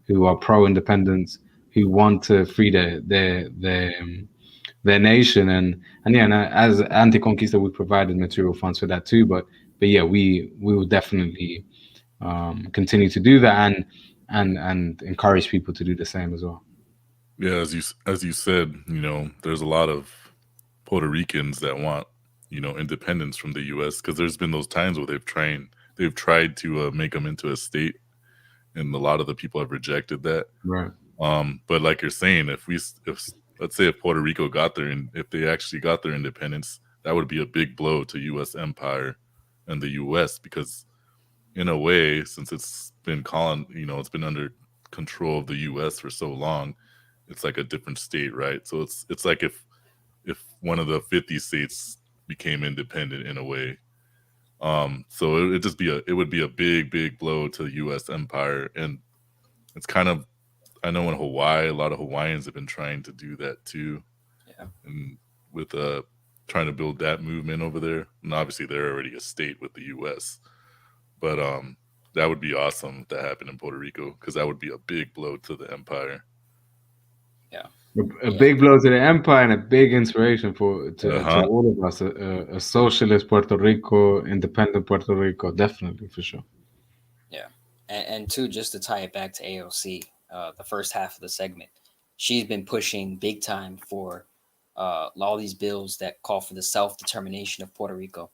who are pro-independence, who want to free their nation, and as Anti-Conquista, we provided material funds for that too. But yeah, we will definitely continue to do that and encourage people to do the same as well. Yeah, as you said, there's a lot of Puerto Ricans that want independence from the U.S. because there's been those times where they've tried to make them into a state, and a lot of the people have rejected that. Right. But like you're saying, if let's say if Puerto Rico got there, and if they actually got their independence, that would be a big blow to U.S. empire and the U.S. because, in a way, since it's been it's been under control of the U.S. for so long, it's like a different state, right? So it's like if one of the 50 states became independent in a way. So it would be a big blow to the U.S. empire, and it's kind of, I know in Hawaii, a lot of Hawaiians have been trying to do that too. Yeah. And with trying to build that movement over there, and obviously they're already a state with the U.S. But that would be awesome if that happened in Puerto Rico, because that would be a big blow to the empire. Yeah. A big blow to the empire and a big inspiration to all of us. A socialist Puerto Rico, independent Puerto Rico, definitely, for sure. Yeah, and too, just to tie it back to AOC, the first half of the segment, she's been pushing big time for all these bills that call for the self-determination of Puerto Rico.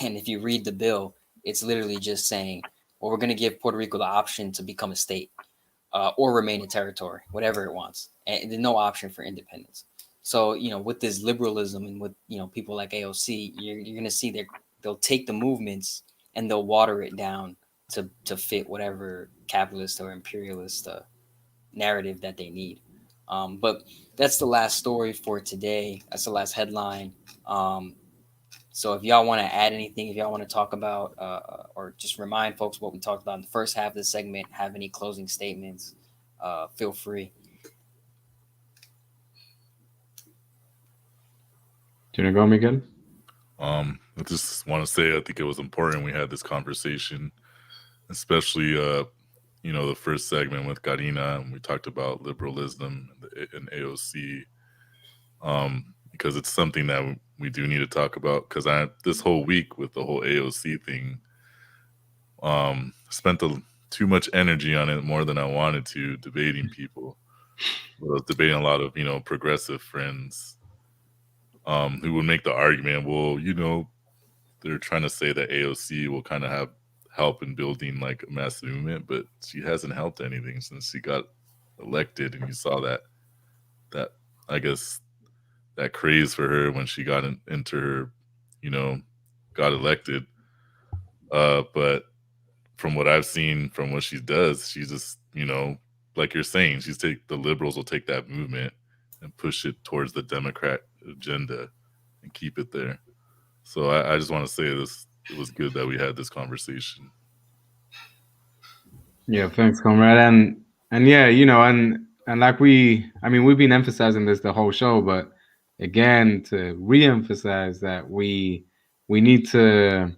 And if you read the bill, it's literally just saying, well, we're going to give Puerto Rico the option to become a state or remain a territory, whatever it wants. And there's no option for independence. So, with this liberalism and with, people like AOC, you're going to see they'll take the movements and they'll water it down to fit whatever capitalist or imperialist narrative that they need. But that's the last story for today. That's the last headline. So if y'all want to add anything, if y'all want to talk about or just remind folks what we talked about in the first half of the segment, have any closing statements, feel free. Do you want to go, Miguel? I just want to say I think it was important we had this conversation, especially the first segment with Karina, and we talked about liberalism and AOC, because it's something that we do need to talk about. Because this whole week with the whole AOC thing, spent too much energy on it, more than I wanted to, debating people. I was debating a lot of progressive friends who would make the argument, well, they're trying to say that AOC will kind of have help in building like a mass movement, but she hasn't helped anything since she got elected. And you saw that I guess that craze for her when she got into her, got elected. But from what I've seen, from what she does, she's just, like you're saying, the liberals will take that movement and push it towards the Democrat agenda and keep it there. So I just want to say this. It was good that we had this conversation. Yeah, thanks, comrade. And yeah, and like we've been emphasizing this the whole show, but again, to re-emphasize that we need to,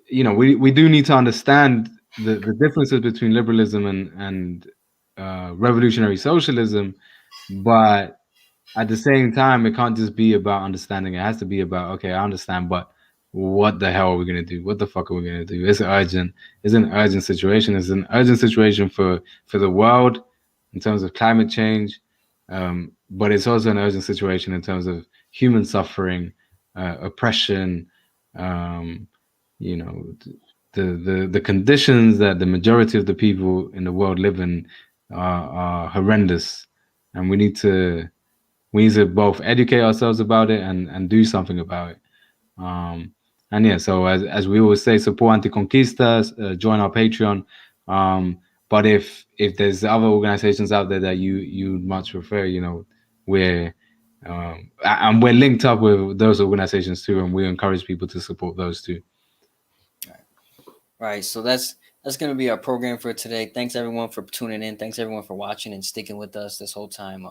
we do need to understand the differences between liberalism and revolutionary socialism, but at the same time, it can't just be about understanding. It has to be about, okay, I understand, but what the hell are we going to do? What the fuck are we going to do? It's urgent. It's an urgent situation. It's an urgent situation for the world in terms of climate change, but it's also an urgent situation in terms of human suffering, oppression, the conditions that the majority of the people in the world live in are horrendous, and we need to both educate ourselves about it and do something about it. And yeah, so as we always say, support Anticonquistas, join our Patreon. But if there's other organizations out there that you much prefer, we're and we're linked up with those organizations too, and we encourage people to support those too. Right. So that's going to be our program for today. Thanks everyone for tuning in. Thanks everyone for watching and sticking with us this whole time.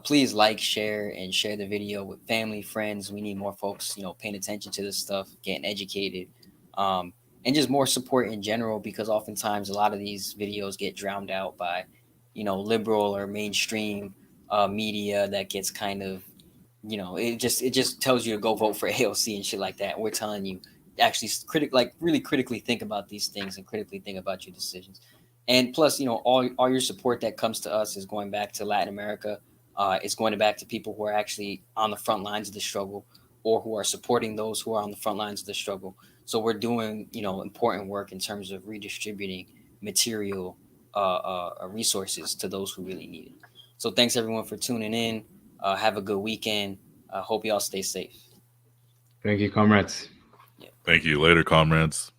Please like, share the video with family, friends. We need more folks, paying attention to this stuff, getting educated, and just more support in general, because oftentimes a lot of these videos get drowned out by, liberal or mainstream media that gets kind of, it just tells you to go vote for AOC and shit like that. We're telling you actually really critically think about these things and critically think about your decisions. And plus, all your support that comes to us is going back to Latin America. It's going back to people who are actually on the front lines of the struggle, or who are supporting those who are on the front lines of the struggle. So we're doing, important work in terms of redistributing material resources to those who really need it. So thanks everyone for tuning in. Have a good weekend. Hope y'all stay safe. Thank you, comrades. Thank you. Later, comrades.